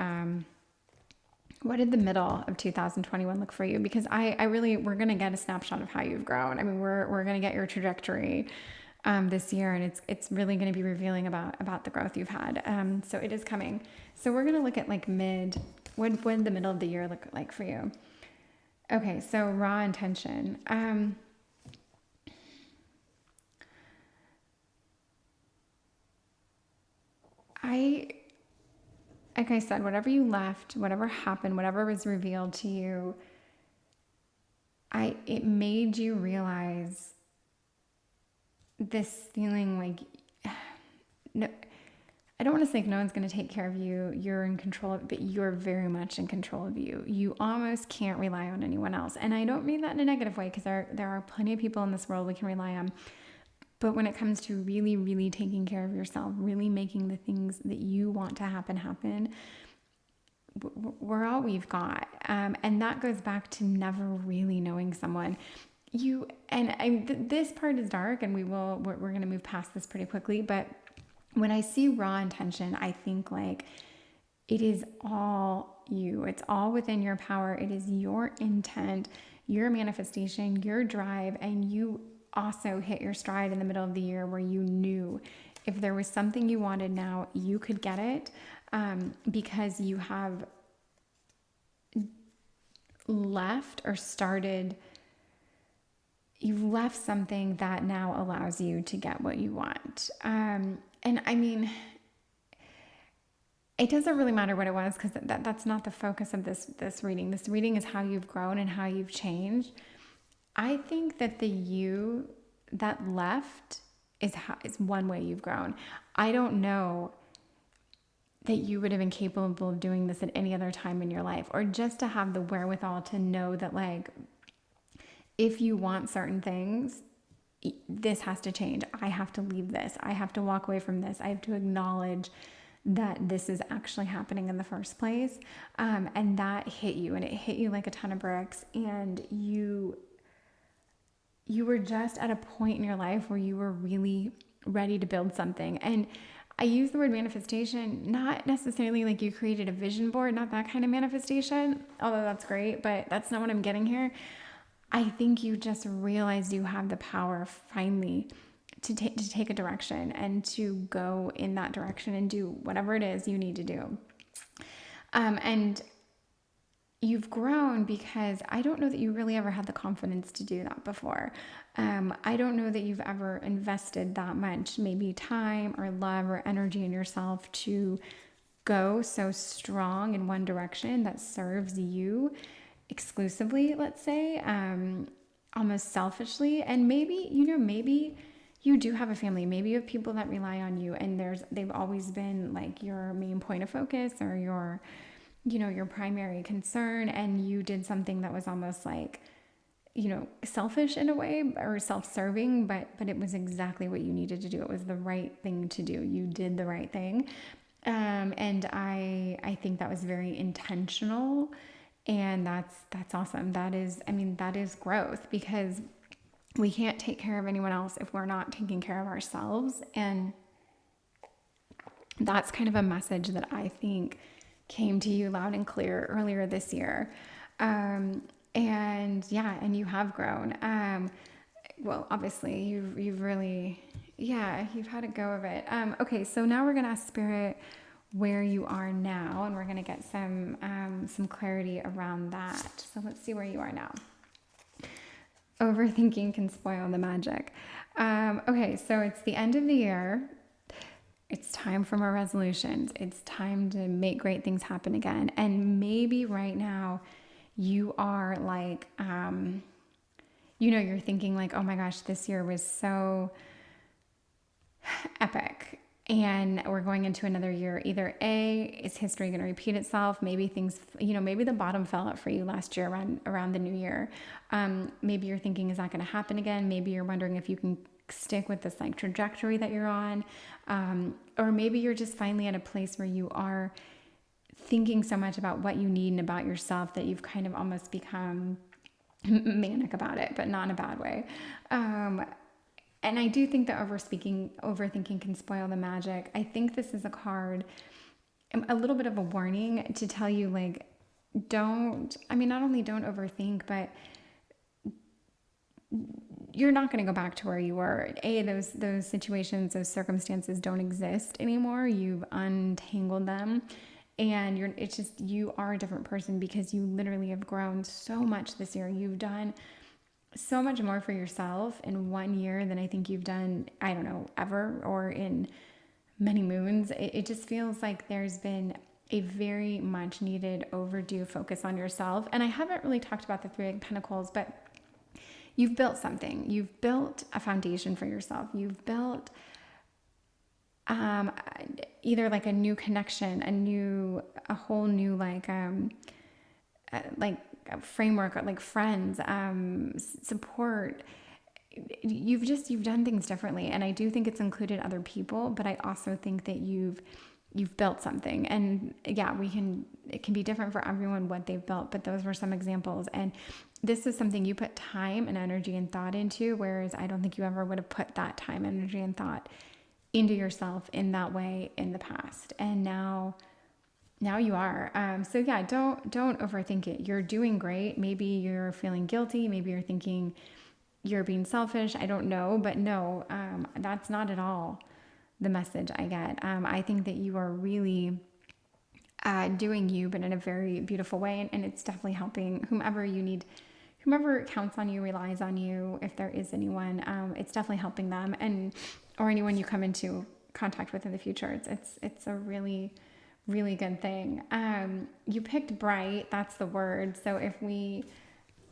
what did the middle of 2021 look for you? Because we're going to get a snapshot of how you've grown. I mean, we're going to get your trajectory this year, and it's really going to be revealing about the growth you've had. So it is coming. So we're going to look at like what would the middle of the year look like for you? Okay, so raw intention. like I said, whatever you left, whatever happened, whatever was revealed to you, it made you realize this feeling like, no, I don't want to say no one's going to take care of you. You're in control of it, but you're very much in control of you. You almost can't rely on anyone else. And I don't mean that in a negative way, because there are plenty of people in this world we can rely on. But when it comes to really, really taking care of yourself, really making the things that you want to happen, we're all we've got. And that goes back to never really knowing someone. This part is dark, and we're going to move past this pretty quickly. But when I see raw intention, I think like it is all you. It's all within your power. It is your intent, your manifestation, your drive, and you also hit your stride in the middle of the year where you knew if there was something you wanted now, you could get it, because you have left or started, you've left something that now allows you to get what you want. And I mean, it doesn't really matter what it was, because that's not the focus of this reading. This reading is how you've grown and how you've changed. I think that the you that left is one way you've grown. I don't know that you would have been capable of doing this at any other time in your life, or just to have the wherewithal to know that, like, if you want certain things, this has to change. I have to leave this. I have to walk away from this. I have to acknowledge that this is actually happening in the first place. And that hit you, and it hit you like a ton of bricks. And you were just at a point in your life where you were really ready to build something. And I use the word manifestation, not necessarily like you created a vision board, not that kind of manifestation, although that's great, but that's not what I'm getting here. I think you just realized you have the power finally to take a direction and to go in that direction and do whatever it is you need to do. And you've grown because I don't know that you really ever had the confidence to do that before. I don't know that you've ever invested that much, maybe time or love or energy in yourself to go so strong in one direction that serves you exclusively, let's say, almost selfishly. And maybe you do have a family. Maybe you have people that rely on you, and they've always been like your main point of focus, or your primary concern, and you did something that was almost like, selfish in a way, or self-serving, but it was exactly what you needed to do. It was the right thing to do. You did the right thing. And I think that was very intentional, and that's awesome. That is growth, because we can't take care of anyone else if we're not taking care of ourselves. And that's kind of a message that I think came to you loud and clear earlier this year. And you have grown. Well, obviously you've really, you've had a go of it. Okay. So now we're going to ask Spirit where you are now, and we're going to get some clarity around that. So let's see where you are now. Overthinking can spoil the magic. Okay. So it's the end of the year. It's time for more resolutions. It's time to make great things happen again. And maybe right now you are like, you're thinking like, oh my gosh, this year was so epic, and we're going into another year. Either A, is history going to repeat itself? Maybe things, maybe the bottom fell out for you last year around the new year. Maybe you're thinking, is that going to happen again? Maybe you're wondering if you can stick with this like trajectory that you're on. Or maybe you're just finally at a place where you are thinking so much about what you need and about yourself that you've kind of almost become manic about it, but not in a bad way. And I do think that overthinking can spoil the magic. I think this is a card, a little bit of a warning to tell you, like, not only don't overthink, but you're not going to go back to where you were. Those situations, those circumstances don't exist anymore. You've untangled them, and you are a different person, because you literally have grown so much this year. You've done so much more for yourself in 1 year than I think you've done, I don't know, ever, or in many moons. It just feels like there's been a very much needed, overdue focus on yourself. And I haven't really talked about the Three of Pentacles, but you've built something. You've built a foundation for yourself. You've built either like a new connection, a whole new like a framework, like friends, support. You've done things differently, and I do think it's included other people, but I also think that you've built something. And yeah, it can be different for everyone what they've built, but those were some examples. And this is something you put time and energy and thought into, whereas I don't think you ever would have put that time, energy, and thought into yourself in that way in the past. And now you are. So yeah, don't overthink it. You're doing great. Maybe you're feeling guilty. Maybe you're thinking you're being selfish. I don't know, but no, that's not at all the message I get. I think that you are really doing you, but in a very beautiful way. And it's definitely helping whomever counts on you, relies on you. If there is anyone, it's definitely helping them, or anyone you come into contact with in the future. It's a really, really good thing. You picked bright. That's the word. So if we,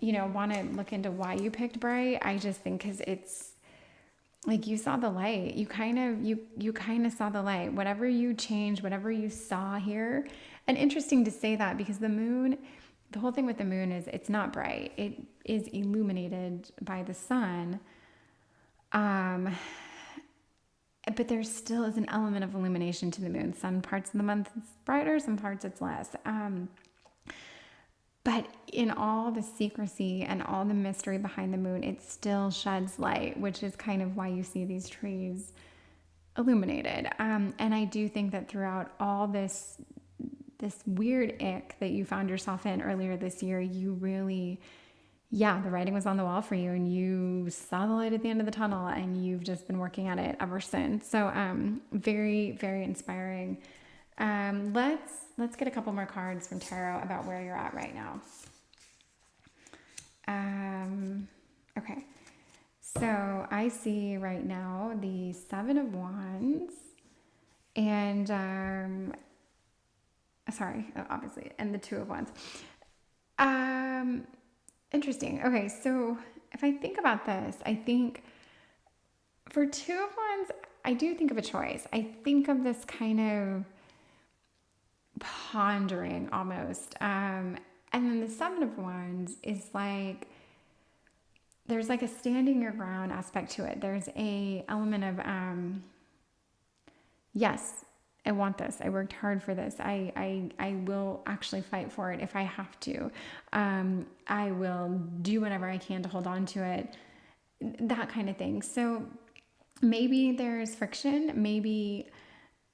want to look into why you picked bright, I just think because it's like you saw the light. You kind of saw the light. Whatever you changed, whatever you saw here. And interesting to say that, because the moon, the whole thing with the moon is it's not bright. It is illuminated by the sun. But there still is an element of illumination to the moon. Some parts of the month it's brighter, some parts it's less. But in all the secrecy and all the mystery behind the moon, it still sheds light, which is kind of why you see these trees illuminated. And I do think that throughout all this weird ick that you found yourself in earlier this year, you really, the writing was on the wall for you, and you saw the light at the end of the tunnel, and you've just been working at it ever since. So very, very inspiring. Let's get a couple more cards from tarot about where you're at right now. Okay. So I see right now the Seven of Wands and, obviously, and the Two of Wands. Interesting. Okay. So if I think about this, I think for Two of Wands, I do think of a choice. I think of this kind of pondering almost. And then the Seven of Wands is like, there's like a standing your ground aspect to it. There's a element of, yes, I want this. I worked hard for this. I will actually fight for it if I have to. I will do whatever I can to hold on to it. That kind of thing. So maybe there's friction. Maybe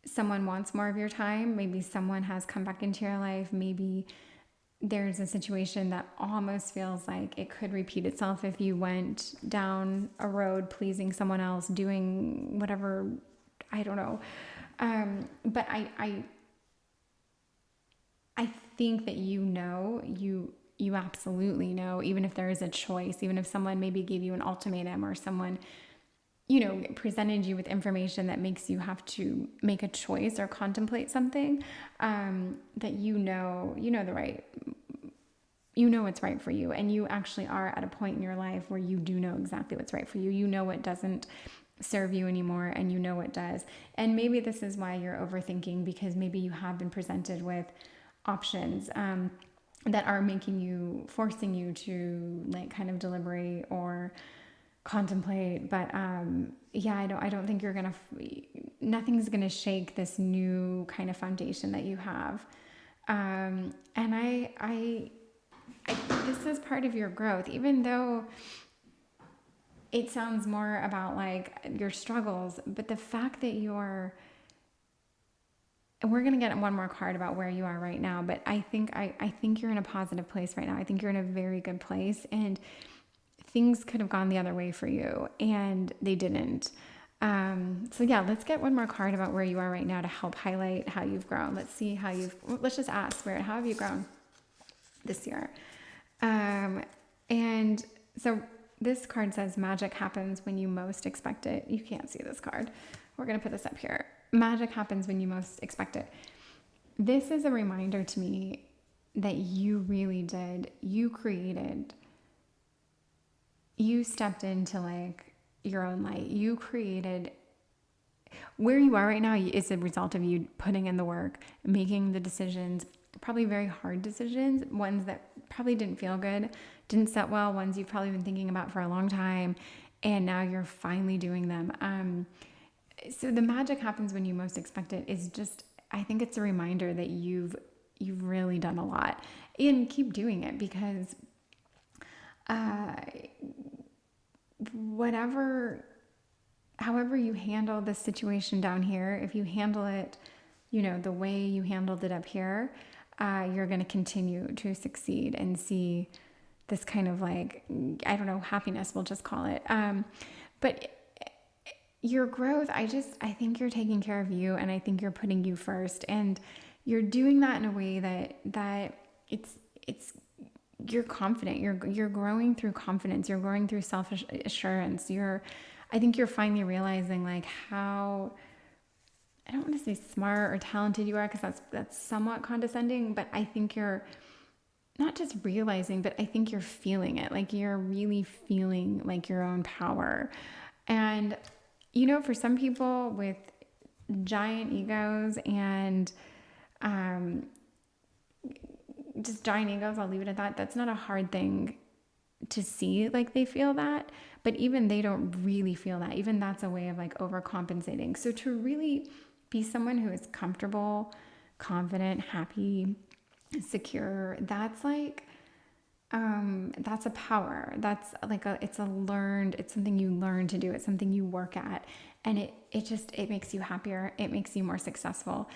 someone wants more of your time. Maybe someone has come back into your life. Maybe there's a situation that almost feels like it could repeat itself if you went down a road pleasing someone else, doing whatever, I don't know. But I think that you absolutely know, even if there is a choice, even if someone maybe gave you an ultimatum, or someone presented you with information that makes you have to make a choice or contemplate something, that what's right for you. And you actually are at a point in your life where you do know exactly what's right for you. You know what doesn't serve you anymore, and you know what does. And maybe this is why you're overthinking, because maybe you have been presented with options, that are forcing you to like kind of deliberate or contemplate. But I don't think nothing's gonna shake this new kind of foundation that you have. And I this is part of your growth, even though it sounds more about like your struggles, but the fact that we're going to get one more card about where you are right now, but I think you're in a positive place right now. I think you're in a very good place, and things could have gone the other way for you, and they didn't. Let's get one more card about where you are right now to help highlight how you've grown. Let's just ask, Spirit, how have you grown this year? And so this card says magic happens when you most expect it. You can't see this card. We're going to put this up here. Magic happens when you most expect it. this is a reminder to me that you really did, you stepped into like your own light. You created where you are right now is a result of you putting in the work, making the decisions, probably very hard decisions, ones that probably didn't feel good, didn't set well, ones you've probably been thinking about for a long time, and now you're finally doing them. So the magic happens when you most expect it. Is just, I think it's a reminder that you've really done a lot, and keep doing it, because however you handle this situation down here, if you handle it, the way you handled it up here, you're going to continue to succeed and see this kind of like, I don't know, happiness, we'll just call it. But your growth, I think you're taking care of you, and I think you're putting you first, and you're doing that in a way that you're confident. You're growing through confidence. You're growing through self-assurance. I think you're finally realizing like how, I don't want to say smart or talented you are, because that's somewhat condescending, but I think you're not just realizing, but I think you're feeling it. Like you're really feeling like your own power. And, for some people with giant egos and just giant egos, I'll leave it at that. That's not a hard thing to see, like they feel that, but even they don't really feel that. Even that's a way of like overcompensating. So to really be someone who is comfortable, confident, happy, secure, that's a power. That's like it's something you learn to do. It's something you work at, and it makes you happier. It makes you more successful.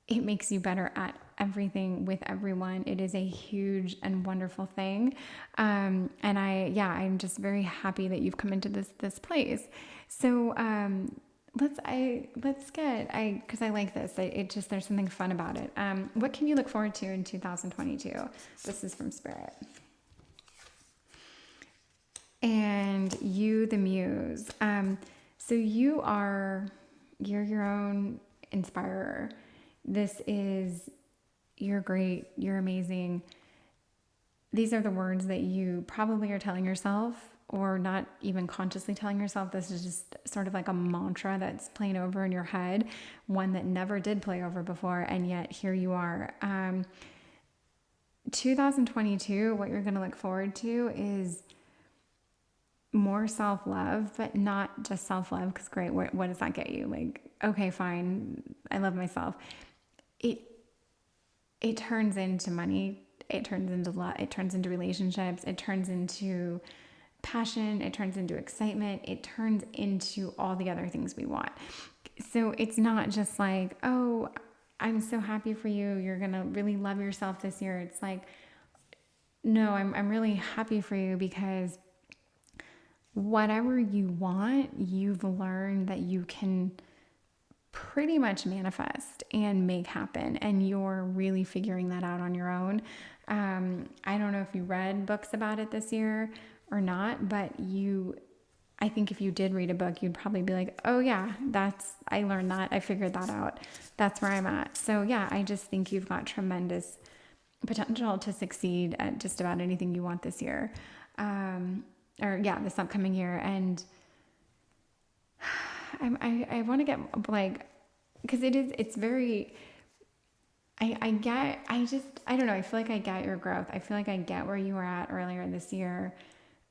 It makes you better at everything with everyone. It is a huge and wonderful thing. And I'm just very happy that you've come into this place. So, because I like this. There's something fun about it. What can you look forward to in 2022? This is from Spirit. And you, the muse. So you're your own inspirer. You're great, you're amazing. These are the words that you probably are telling yourself, or not even consciously telling yourself. This is just sort of like a mantra that's playing over in your head, one that never did play over before, and yet here you are. 2022, what you're going to look forward to is more self-love, but not just self-love, because great, what does that get you? Like, okay, fine, I love myself. It turns into money, it turns into love, it turns into relationships, it turns into passion, it turns into excitement, it turns into all the other things we want. So it's not just like, oh, I'm so happy for you, you're gonna really love yourself this year. It's like, no, I'm really happy for you, because whatever you want, you've learned that you can pretty much manifest and make happen, and you're really figuring that out on your own. I don't know if you read books about it this year or not, but I think if you did read a book, you'd probably be like, oh yeah, I learned that, I figured that out, that's where I'm at. So yeah, I just think you've got tremendous potential to succeed at just about anything you want this year, this upcoming year. And I want to get like, because it's very, I don't know, I feel like I get your growth. I feel like I get where you were at earlier this year.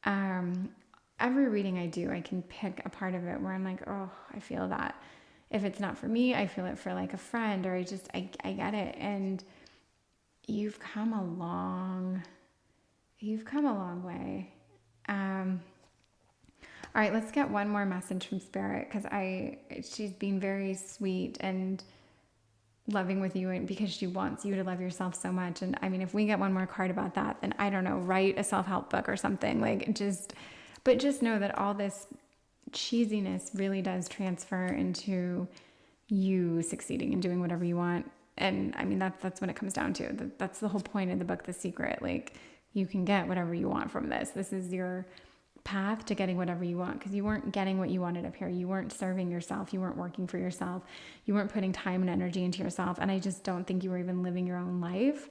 Every reading I do, I can pick a part of it where I'm like, oh, I feel that. If it's not for me, I feel it for like a friend, or I get it. And you've come a long way. All right, let's get one more message from Spirit, because she's being very sweet and loving with you, and because she wants you to love yourself so much. And I mean, if we get one more card about that, then I don't know, write a self-help book or something, but just know that all this cheesiness really does transfer into you succeeding and doing whatever you want. And I mean, that's what it comes down to. That's the whole point of the book, The Secret. Like, you can get whatever you want from this. This is your path to getting whatever you want, because you weren't getting what you wanted up here. You weren't serving yourself. You weren't working for yourself. You weren't putting time and energy into yourself. And I just don't think you were even living your own life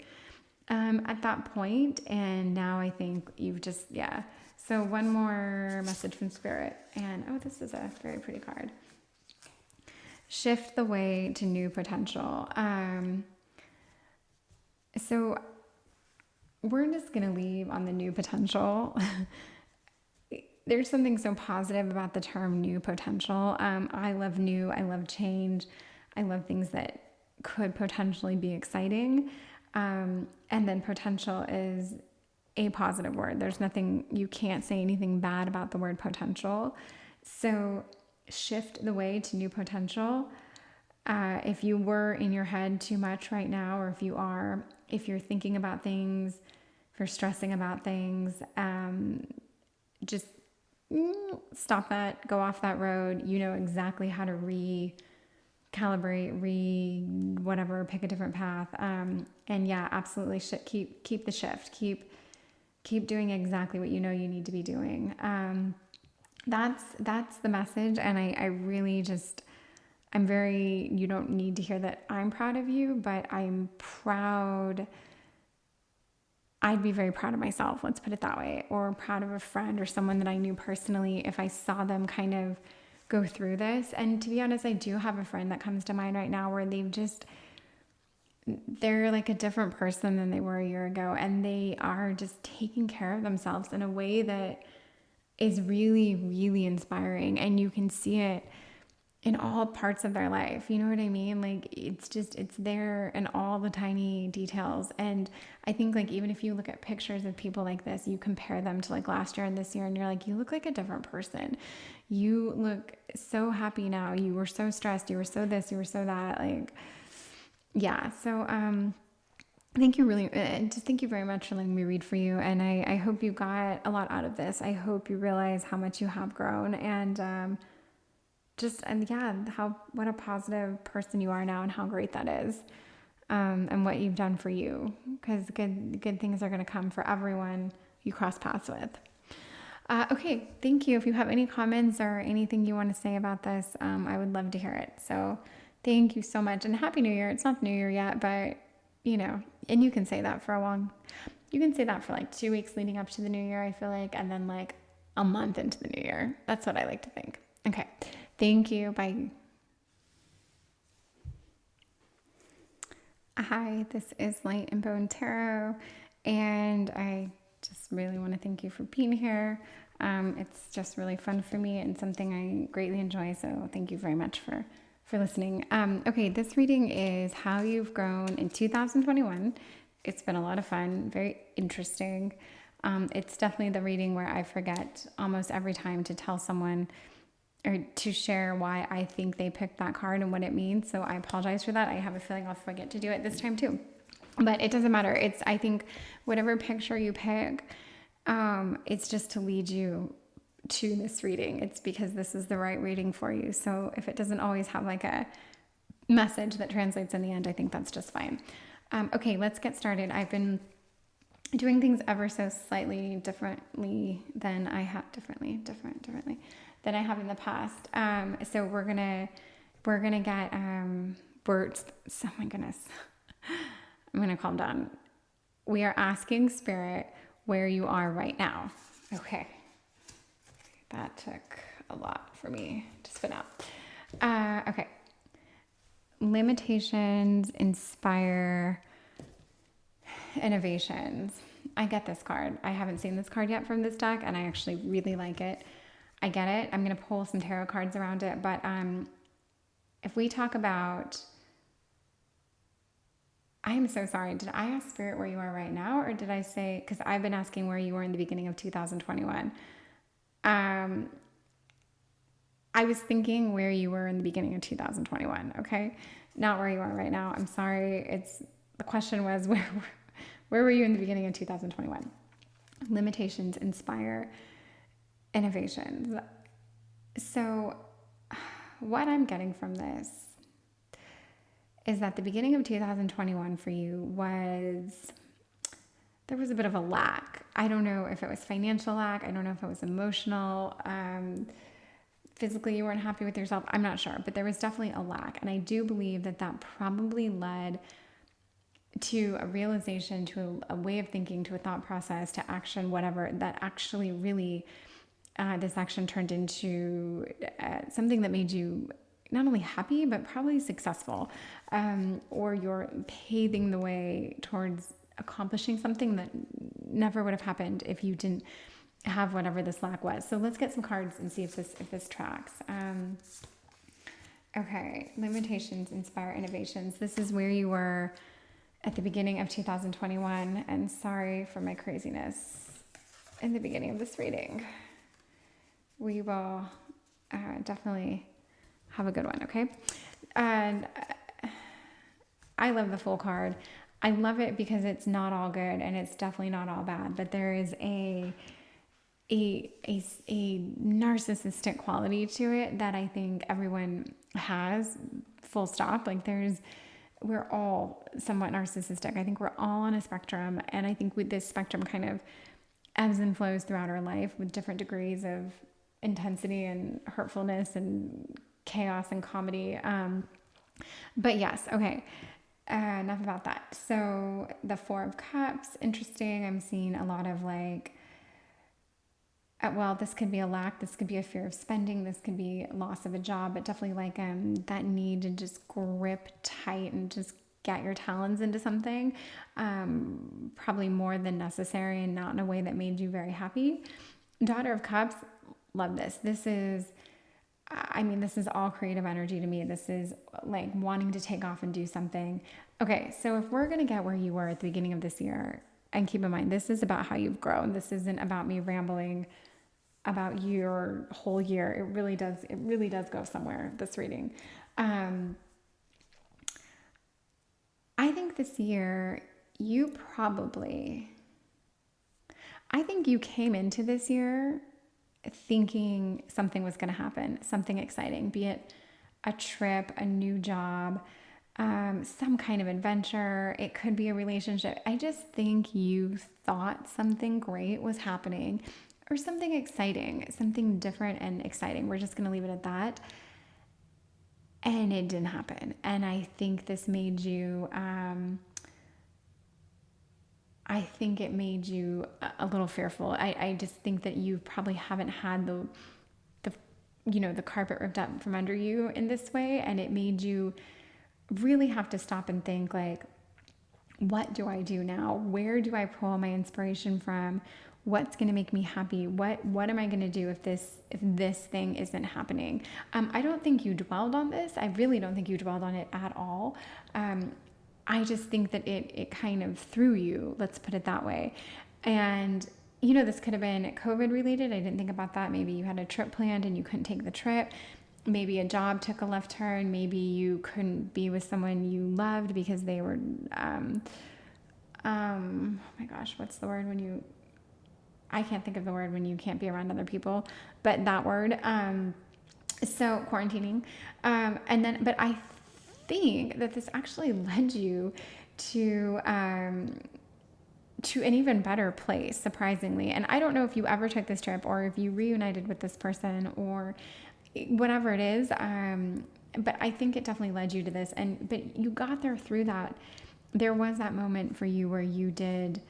at that point. And now I think you've just, yeah. So one more message from Spirit. And, oh, this is a very pretty card. Shift the way to new potential. So we're just going to leave on the new potential. There's something so positive about the term new potential. I love new. I love change. I love things that could potentially be exciting. And then potential is a positive word. There's nothing, you can't say anything bad about the word potential. So shift the way to new potential. If you were in your head too much right now, or if you're thinking about things, if you're stressing about things, just stop that, go off that road. You know exactly how to recalibrate, whatever, pick a different path. And yeah, absolutely keep the shift, keep doing exactly what you know you need to be doing. That's the message. And I really just, you don't need to hear that I'm proud of you, but I'm proud. I'd be very proud of myself, let's put it that way, or proud of a friend or someone that I knew personally if I saw them kind of go through this. And to be honest, I do have a friend that comes to mind right now where they're like a different person than they were a year ago, and they are just taking care of themselves in a way that is really, really inspiring. And you can see it in all parts of their life. You know what I mean? Like, it's there in all the tiny details. And I think, like, even if you look at pictures of people like this, you compare them to like last year and this year, and you're like, you look like a different person. You look so happy now. You were so stressed. You were so this, you were so that. Like, yeah. So, thank you very much for letting me read for you. And I hope you got a lot out of this. I hope you realize how much you have grown, and, what a positive person you are now, and how great that is, and what you've done for you, because good things are going to come for everyone you cross paths with. Okay, thank you. If you have any comments or anything you want to say about this, I would love to hear it. So thank you so much, and Happy New Year. It's not the New Year yet, but and you can say that you can say that for like 2 weeks leading up to the New Year, I feel like, and then like a month into the New Year. That's what I like to think. Okay. Thank you. Bye. Hi, this is Light and Bone Tarot, and I just really want to thank you for being here. It's just really fun for me and something I greatly enjoy, so thank you very much for listening. Okay, this reading is how you've grown in 2021. It's been a lot of fun, very interesting. It's definitely the reading where I forget almost every time to tell someone or to share why I think they picked that card and what it means. So I apologize for that. I have a feeling I'll forget to do it this time too. But it doesn't matter. I think whatever picture you pick, it's just to lead you to this reading. It's because this is the right reading for you. So if it doesn't always have like a message that translates in the end, I think that's just fine. Okay, let's get started. I've been doing things ever so slightly differently than I have than I have in the past. So we're gonna get words. Oh my goodness, I'm gonna calm down. We are asking Spirit where you are right now. Okay, that took a lot for me to spin out. Okay, limitations inspire innovations. I get this card. I haven't seen this card yet from this deck, and I actually really like it. I get it. I'm going to pull some tarot cards around it, but if we talk about, I am so sorry. Did I ask Spirit where you are right now, or did I say, because I've been asking where you were in the beginning of 2021. I was thinking where you were in the beginning of 2021, okay? Not where you are right now. I'm sorry. The question was, where were you in the beginning of 2021? Limitations inspire innovations. So what I'm getting from this is that the beginning of 2021 for you there was a bit of a lack. I don't know if it was financial lack. I don't know if it was emotional. Physically, you weren't happy with yourself. I'm not sure, but there was definitely a lack. And I do believe that that probably led to a realization, to a way of thinking, to a thought process, to action, whatever, that actually really, this action turned into something that made you not only happy, but probably successful, or you're paving the way towards accomplishing something that never would have happened if you didn't have whatever this lack was. So let's get some cards and see if this tracks. Okay, limitations inspire innovations. This is where you were at the beginning of 2021, and sorry for my craziness in the beginning of this reading. We will definitely have a good one, okay? And I love the Fool card. I love it because it's not all good and it's definitely not all bad, but there is a narcissistic quality to it that I think everyone has, full stop. Like we're all somewhat narcissistic. I think we're all on a spectrum, and I think with this spectrum kind of ebbs and flows throughout our life with different degrees of intensity and hurtfulness and chaos and comedy. But yes, okay. Enough about that. So the Four of Cups, interesting. I'm seeing a lot of like, well, this could be a lack, this could be a fear of spending, this could be loss of a job, but definitely like that need to just grip tight and just get your talons into something, probably more than necessary and not in a way that made you very happy. Daughter of Cups, love this. This is all creative energy to me. This is like wanting to take off and do something. Okay, so if we're going to get where you were at the beginning of this year, and keep in mind, this is about how you've grown. This isn't about me rambling about your whole year. It really does go somewhere, this reading. I think this year, I think you came into this year thinking something was going to happen, something exciting, be it a trip, a new job, some kind of adventure. It could be a relationship. I just think you thought something great was happening, or something exciting, something different and exciting. We're just going to leave it at that. And it didn't happen. And I think this made you, I think it made you a little fearful. I just think that you probably haven't had the carpet ripped up from under you in this way. And it made you really have to stop and think like, what do I do now? Where do I pull my inspiration from? What's going to make me happy? What am I going to do if this thing isn't happening? I don't think you dwelled on this. I really don't think you dwelled on it at all. I just think that it kind of threw you, let's put it that way. And, this could have been COVID related. I didn't think about that. Maybe you had a trip planned and you couldn't take the trip. Maybe a job took a left turn. Maybe you couldn't be with someone you loved because they were, oh my gosh, what's the word I can't think of the word when you can't be around other people, but that word. So quarantining. But I think that this actually led you to an even better place, surprisingly. And I don't know if you ever took this trip or if you reunited with this person or whatever it is. But I think it definitely led you to this. But you got there through that. There was that moment for you where you did,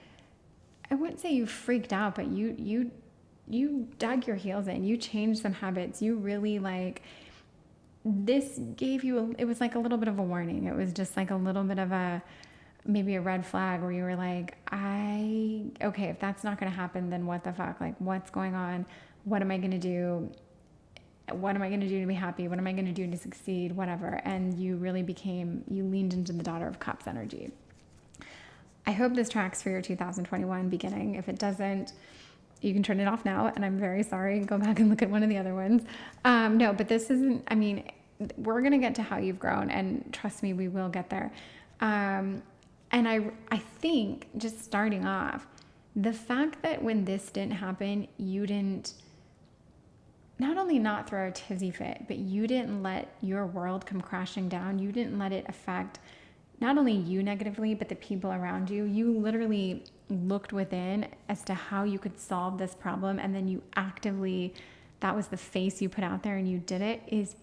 I wouldn't say you freaked out, but you dug your heels in. You changed some habits. You really this gave you, it was like a little bit of a warning. It was just like a little bit of maybe a red flag where you were like, okay, if that's not going to happen, then what the fuck? Like, what's going on? What am I going to do? What am I going to do to be happy? What am I going to do to succeed? Whatever. And you really you leaned into the Daughter of Cups energy. I hope this tracks for your 2021 beginning. If it doesn't, you can turn it off now, and I'm very sorry. Go back and look at one of the other ones. No, but this isn't, we're going to get to how you've grown, and trust me, we will get there. And I think, just starting off, the fact that when this didn't happen, you didn't not only not throw a tizzy fit, but you didn't let your world come crashing down. You didn't let it affect not only you negatively, but the people around you. You literally looked within as to how you could solve this problem, and then you actively, that was the face you put out there and you did it, is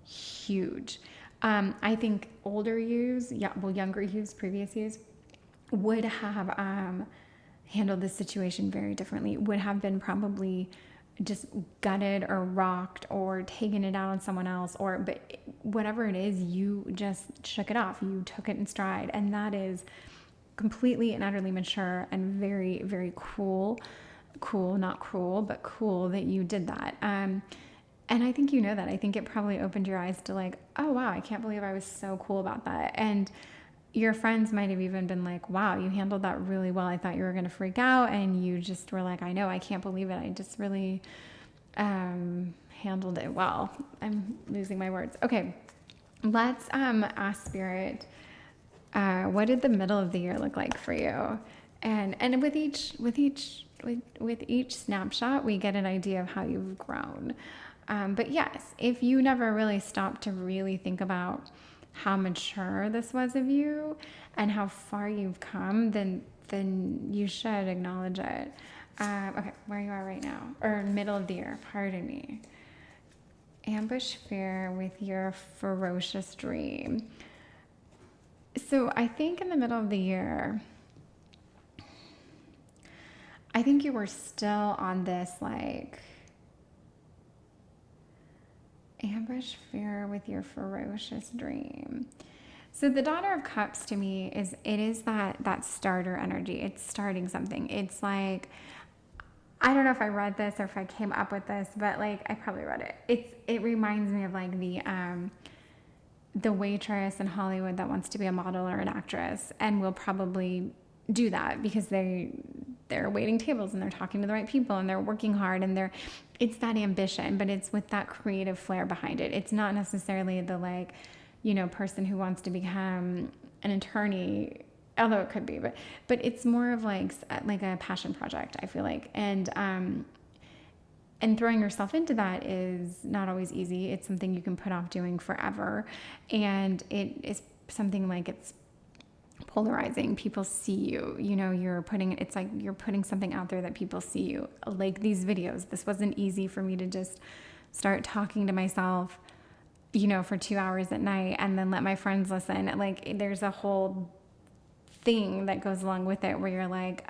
huge. I think older yous, younger yous, previous yous, would have handled this situation very differently, would have been probably just gutted or rocked or taken it out on someone else, but whatever it is, you just shook it off. You took it in stride. And that is completely and utterly mature and very, very cool, not cruel, but cool that you did that. And I think you know that. I think it probably opened your eyes to like, oh wow, I can't believe I was so cool about that. And your friends might have even been like, wow, you handled that really well. I thought you were going to freak out. And you just were like, I know, I can't believe it. I just really handled it well. I'm losing my words. Okay. Let's ask Spirit, what did the middle of the year look like for you? And with each snapshot, we get an idea of how you've grown. But yes, if you never really stopped to really think about how mature this was of you and how far you've come, then you should acknowledge it. Okay, where you are right now, or middle of the year, pardon me. Ambush fear with your ferocious dream. So I think in the middle of the year, I think you were still on this like ambush fear with your ferocious dream. So the Daughter of Cups to me is that starter energy. It's starting something. It's like, I don't know if I read this or if I came up with this, but like I probably read it. It reminds me of like the waitress in Hollywood that wants to be a model or an actress and will probably do that because they're waiting tables and they're talking to the right people and they're working hard and it's that ambition, but it's with that creative flair behind it. It's not necessarily the like, person who wants to become an attorney, although it could be, but it's more of like a passion project, I feel like. And throwing yourself into that is not always easy. It's something you can put off doing forever. And it is something like it's polarizing. People see you, it's like you're putting something out there that people see you, like these videos. This wasn't easy for me to just start talking to myself, for 2 hours at night and then let my friends listen. Like there's a whole thing that goes along with it where you're like,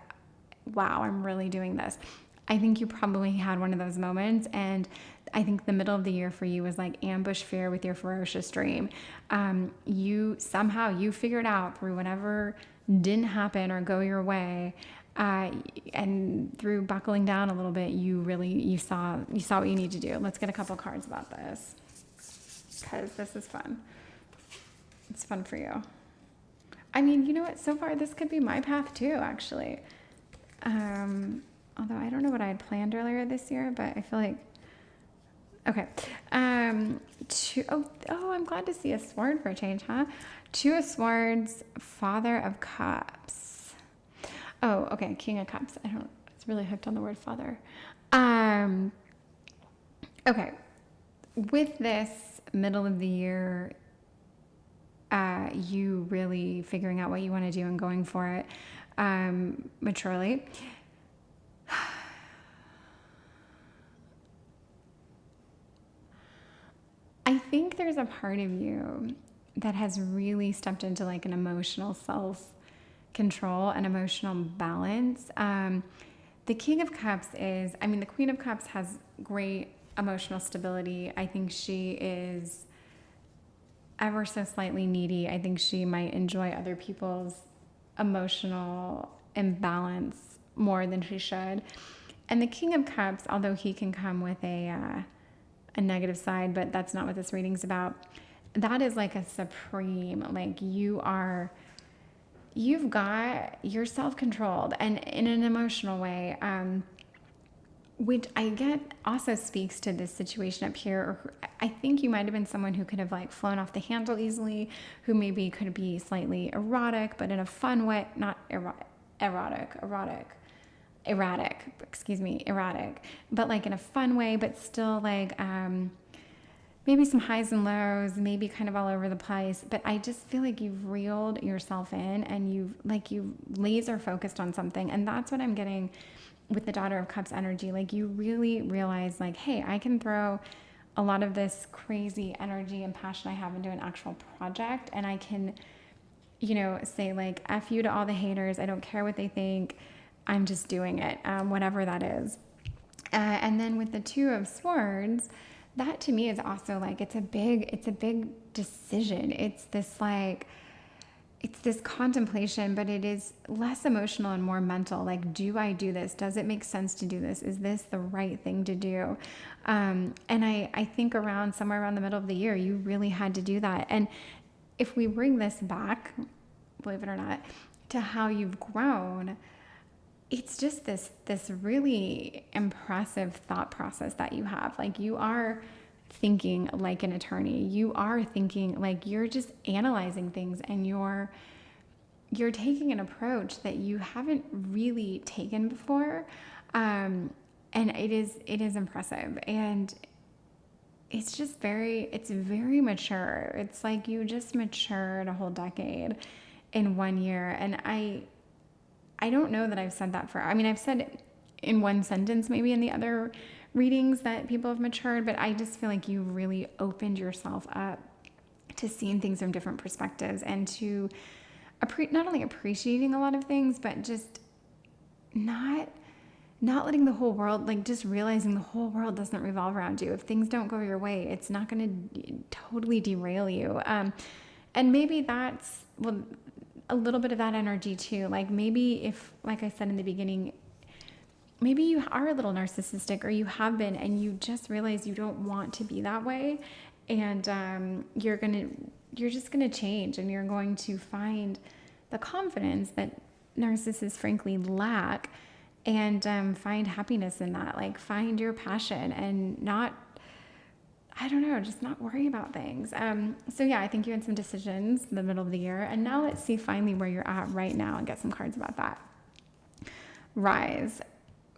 wow, I'm really doing this. I think you probably had one of those moments, and I think the middle of the year for you was like ambush fear with your ferocious dream. You figured out through whatever didn't happen or go your way, and through buckling down a little bit, you saw what you need to do. Let's get a couple cards about this because this is fun. It's fun for you. I mean, you know what? So far, this could be my path too, actually. Although I don't know what I had planned earlier this year, but I feel like, okay. I'm glad to see a sword for a change, huh? Two of Swords, Father of Cups. Oh, okay, King of Cups. It's really hooked on the word father. Okay. With this middle of the year, you really figuring out what you want to do and going for it, maturely. I think there's a part of you that has really stepped into like an emotional self-control and emotional balance. The King of Cups the Queen of Cups has great emotional stability. I think she is ever so slightly needy. I think she might enjoy other people's emotional imbalance more than she should. And the King of Cups, although he can come with a negative side, but that's not what this reading's about. That is like a supreme, like you're self-controlled and in an emotional way, which I get also speaks to this situation up here. I think you might have been someone who could have like flown off the handle easily, who maybe could be slightly erotic, but in a fun way, not erratic, but like in a fun way, but still like, maybe some highs and lows, maybe kind of all over the place, but I just feel like you've reeled yourself in and you've laser focused on something. And that's what I'm getting with the Daughter of Cups energy. Like you really realize like, hey, I can throw a lot of this crazy energy and passion I have into an actual project, and I can, say like, F you to all the haters. I don't care what they think. I'm just doing it, whatever that is. And then with the Two of Swords, that to me is also like, it's a big decision. It's this contemplation, but it is less emotional and more mental. Like, do I do this? Does it make sense to do this? Is this the right thing to do? And I think somewhere around the middle of the year, you really had to do that. And if we bring this back, believe it or not, to how you've grown, it's just this really impressive thought process that you have. Like you are thinking like an attorney. You are thinking like you're just analyzing things, and you're taking an approach that you haven't really taken before. And it is impressive, and it's just it's very mature. It's like you just matured a whole decade in 1 year. And I don't know that I've said that I've said it in one sentence, maybe in the other readings, that people have matured, but I just feel like you really opened yourself up to seeing things from different perspectives, and to not only appreciating a lot of things, but just not letting the whole world, like just realizing the whole world doesn't revolve around you. If things don't go your way, it's not going to totally derail you. And maybe that's, a little bit of that energy too. Like maybe if, like I said in the beginning, maybe you are a little narcissistic, or you have been, and you just realize you don't want to be that way. And you're just going to change, and you're going to find the confidence that narcissists frankly lack, and find happiness in that. Like find your passion and just not worry about things. So yeah, I think you had some decisions in the middle of the year, and now let's see finally where you're at right now and get some cards about that. Rise.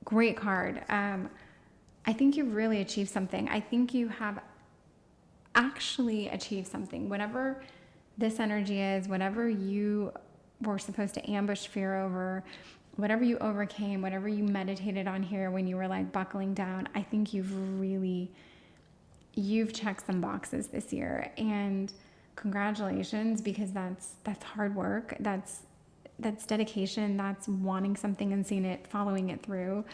Great card. I think you've really achieved something. I think you have actually achieved something. Whatever this energy is, whatever you were supposed to ambush fear over, whatever you overcame, whatever you meditated on here when you were like buckling down, I think you've checked some boxes this year, and congratulations, because that's hard work. That's dedication. That's wanting something and seeing it, following it through.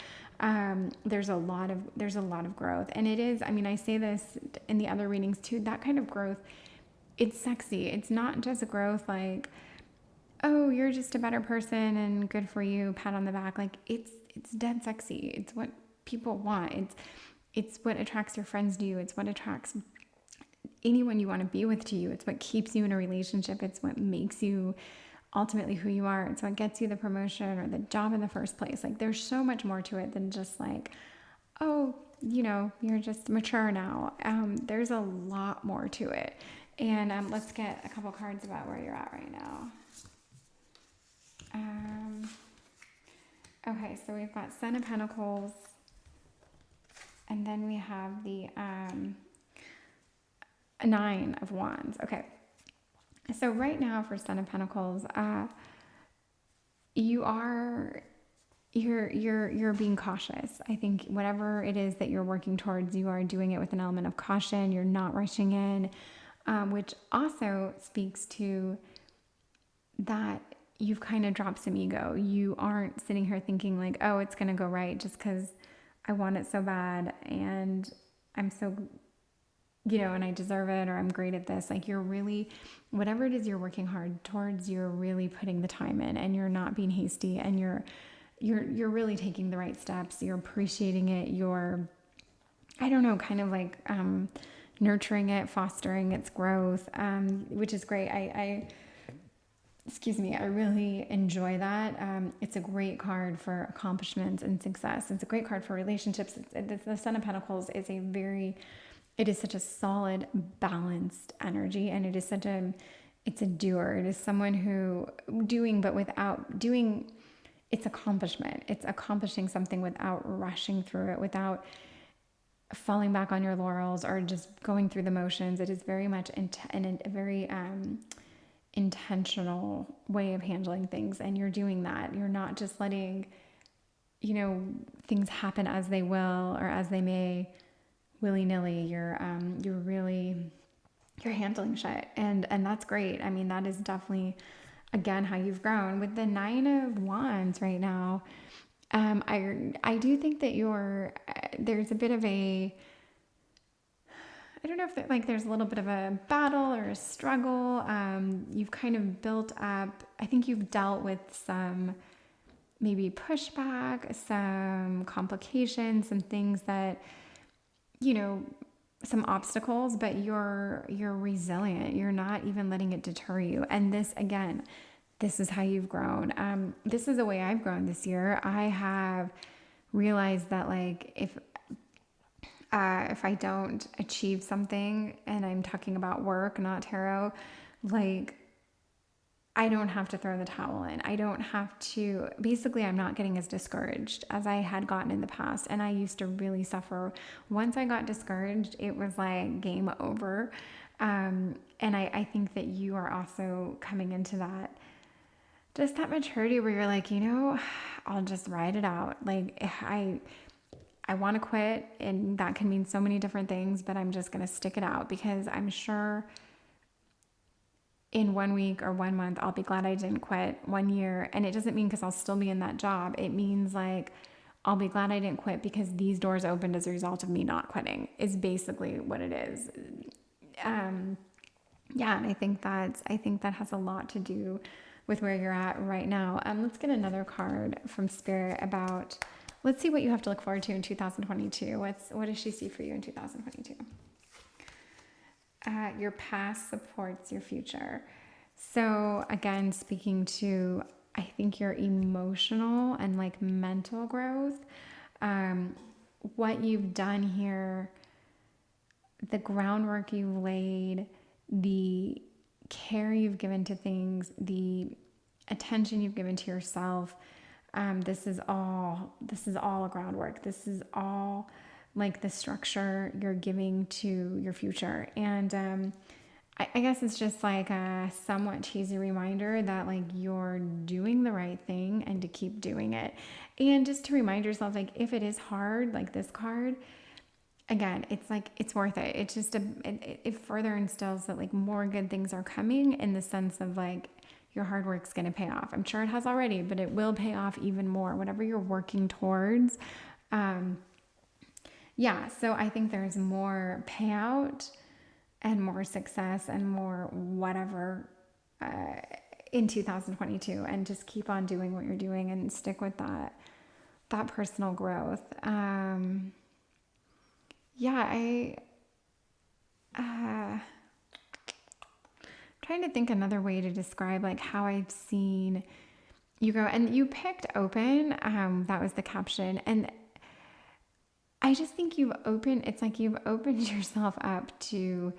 There's a lot of growth, and it is, I say this in the other readings too, that kind of growth, it's sexy. It's not just a growth like, oh, you're just a better person and good for you, pat on the back. Like it's dead sexy. It's what people want. It's what attracts your friends to you. It's what attracts anyone you want to be with to you. It's what keeps you in a relationship. It's what makes you ultimately who you are. It's what gets you the promotion or the job in the first place. Like there's so much more to it than just like, oh, you're just mature now. There's a lot more to it. And let's get a couple cards about where you're at right now. Okay, so we've got Son of Pentacles, and then we have the Nine of Wands. Okay, so right now for Son of Pentacles, you're being cautious. I think whatever it is that you're working towards, you are doing it with an element of caution. You're not rushing in, which also speaks to that you've kind of dropped some ego. You aren't sitting here thinking like, oh, it's going to go right just because I want it so bad and I'm so, and I deserve it, or I'm great at this. Like you're really, whatever it is you're working hard towards, you're really putting the time in, and you're not being hasty, and you're really taking the right steps. You're appreciating it. You're, kind of like nurturing it, fostering its growth, which is great. I really enjoy that. It's a great card for accomplishments and success. It's a great card for relationships. The Son of Pentacles is it is such a solid, balanced energy, and it's a doer. It is someone who but without doing, it's accomplishment. It's accomplishing something without rushing through it, without falling back on your laurels or just going through the motions. It is very much in a very intentional way of handling things. And you're doing that. You're not just letting, things happen as they will or as they may, willy-nilly. You're handling shit. And that's great. I mean, that is definitely, again, how you've grown. With the 9 of Wands right now, I do think that there's a bit of a, I don't know if there's a little bit of a battle or a struggle. You've kind of built up, I think you've dealt with some maybe pushback, some complications, some things that, some obstacles, but you're resilient. You're not even letting it deter you. And this, again, this is how you've grown. This is the way I've grown this year. I have realized that if I don't achieve something, and I'm talking about work, not tarot, I don't have to throw the towel in. I don't have to, basically, I'm not getting as discouraged as I had gotten in the past. And I used to really suffer. Once I got discouraged, it was like game over. And I think that you are also coming into that, just that maturity where you're like, I'll just ride it out. I want to quit, and that can mean so many different things, but I'm just going to stick it out, because I'm sure in 1 week or 1 month, I'll be glad I didn't quit. 1 year. And it doesn't mean because I'll still be in that job. It means I'll be glad I didn't quit because these doors opened as a result of me not quitting, is basically what it is. And I think that has a lot to do with where you're at right now. Let's get another card from Spirit about, let's see what you have to look forward to in 2022. What does she see for you in 2022? Your past supports your future. So again, speaking to, I think, your emotional and mental growth, what you've done here, the groundwork you've laid, the care you've given to things, the attention you've given to yourself. This is all a groundwork. This is all the structure you're giving to your future. And I guess it's just a somewhat cheesy reminder that you're doing the right thing and to keep doing it. And just to remind yourself, if it is hard, this card, again, it's worth it. It's just it further instills that more good things are coming, in the sense of your hard work's going to pay off. I'm sure it has already, but it will pay off even more, whatever you're working towards. So I think there's more payout and more success and more whatever in 2022, and just keep on doing what you're doing and stick with that personal growth. Trying to think another way to describe how I've seen you grow. And you picked open, that was the caption. And I just think you've opened yourself up to,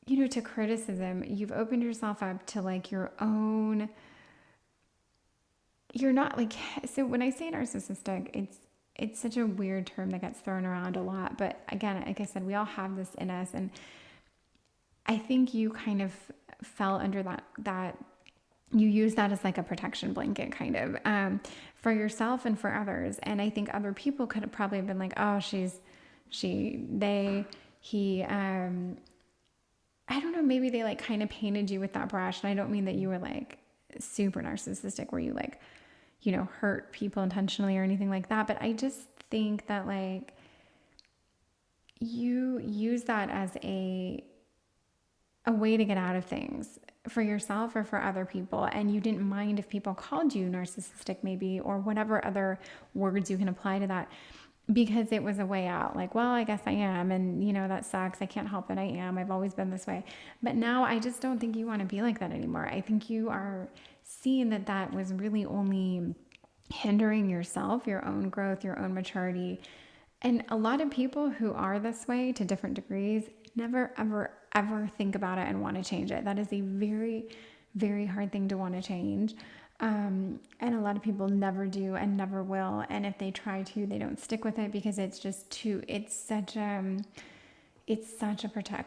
to criticism. You've opened yourself up to your own, you're not so when I say narcissistic, it's such a weird term that gets thrown around a lot. But again, like I said, we all have this in us. And I think you kind of fell under that you use that as a protection blanket kind of, for yourself and for others. And I think other people could have probably been oh, he, I don't know, maybe they kind of painted you with that brush. And I don't mean that you were super narcissistic where you hurt people intentionally or anything like that. But I just think that you use that as a way to get out of things for yourself or for other people. And you didn't mind if people called you narcissistic maybe, or whatever other words you can apply to that, because it was a way out. Well, I guess I am. And that sucks. I can't help it. I am. I've always been this way. But now I just don't think you want to be like that anymore. I think you are seeing that was really only hindering yourself, your own growth, your own maturity. And a lot of people who are this way to different degrees never, ever, ever think about it and want to change it. That is a very, very hard thing to want to change. And a lot of people never do and never will. And if they try to, they don't stick with it because it's just too, it's such a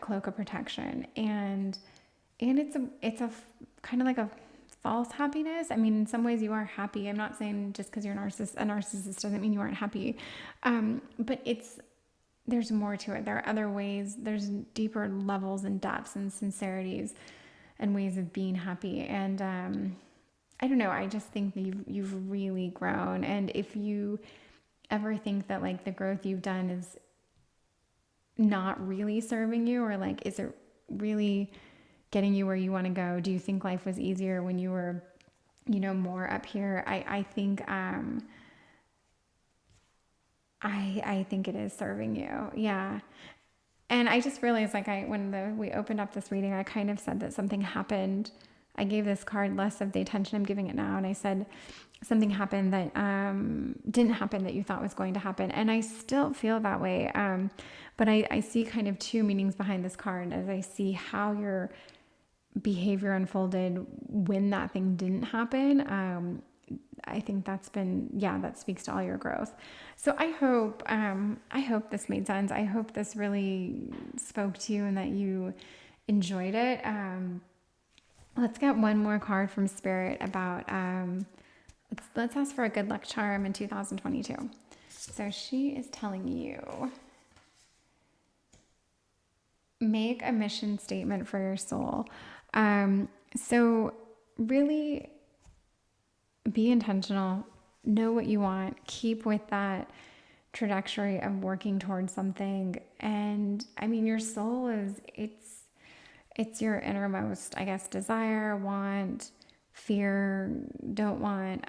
cloak of protection. And it's a kind of like a false happiness. I mean, in some ways you are happy. I'm not saying just because you're a narcissist doesn't mean you aren't happy. But there's more to it. There are other ways, there's deeper levels and depths and sincerities and ways of being happy. And I don't know, I just think that you've really grown. And if you ever think that like the growth you've done is not really serving you, or like, is it really getting you where you want to go? Do you think life was easier when you were, more up here? I think, I think it is serving you. Yeah. And I just realized, like, when we opened up this reading, I kind of said that something happened. I gave this card less of the attention I'm giving it now. And I said something happened that didn't happen that you thought was going to happen. And I still feel that way. But I see kind of two meanings behind this card as I see how your behavior unfolded when that thing didn't happen. I think that speaks to all your growth. So I hope this made sense. I hope this really spoke to you and that you enjoyed it. Let's get one more card from Spirit about, let's ask for a good luck charm in 2022. So she is telling you, make a mission statement for your soul. So really be intentional, know what you want, keep with that trajectory of working towards something. And I mean, your soul it's your innermost, I guess, desire, want, fear, don't want.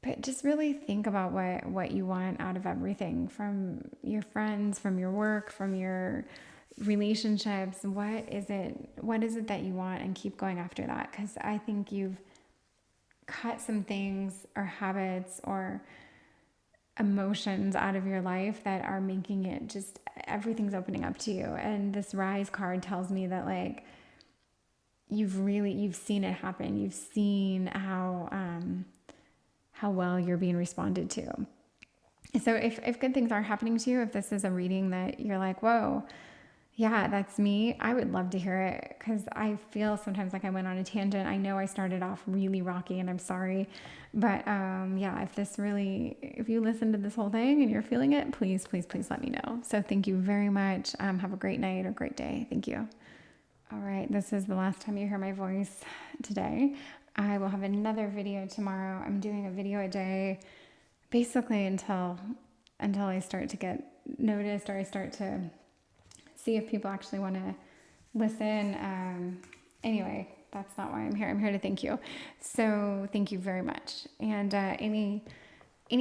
But just really think about what you want out of everything, from your friends, from your work, from your relationships. What is it that you want, and keep going after that. Because I think you've cut some things or habits or emotions out of your life that are making it just, everything's opening up to you. And this Rise card tells me that, like, you've seen it happen. You've seen how well you're being responded to. So if good things are happening to you, if this is a reading that you're like, whoa, yeah, that's me, I would love to hear it, because I feel sometimes like I went on a tangent. I know I started off really rocky, and I'm sorry. But if you listen to this whole thing and you're feeling it, please, please, please let me know. So thank you very much. Have a great night or great day. Thank you. All right, this is the last time you hear my voice today. I will have another video tomorrow. I'm doing a video a day, basically until I start to get noticed, or I start to see if people actually want to listen. Anyway, that's not why I'm here. I'm here to thank you. So thank you very much. And any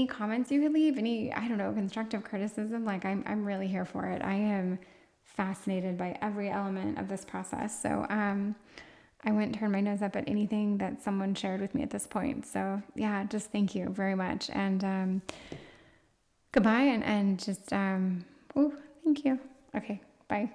comments you could leave, constructive criticism, like I'm really here for it. I am fascinated by every element of this process. So I wouldn't turn my nose up at anything that someone shared with me at this point. So yeah, just thank you very much. And goodbye, and just thank you. Okay. Bye.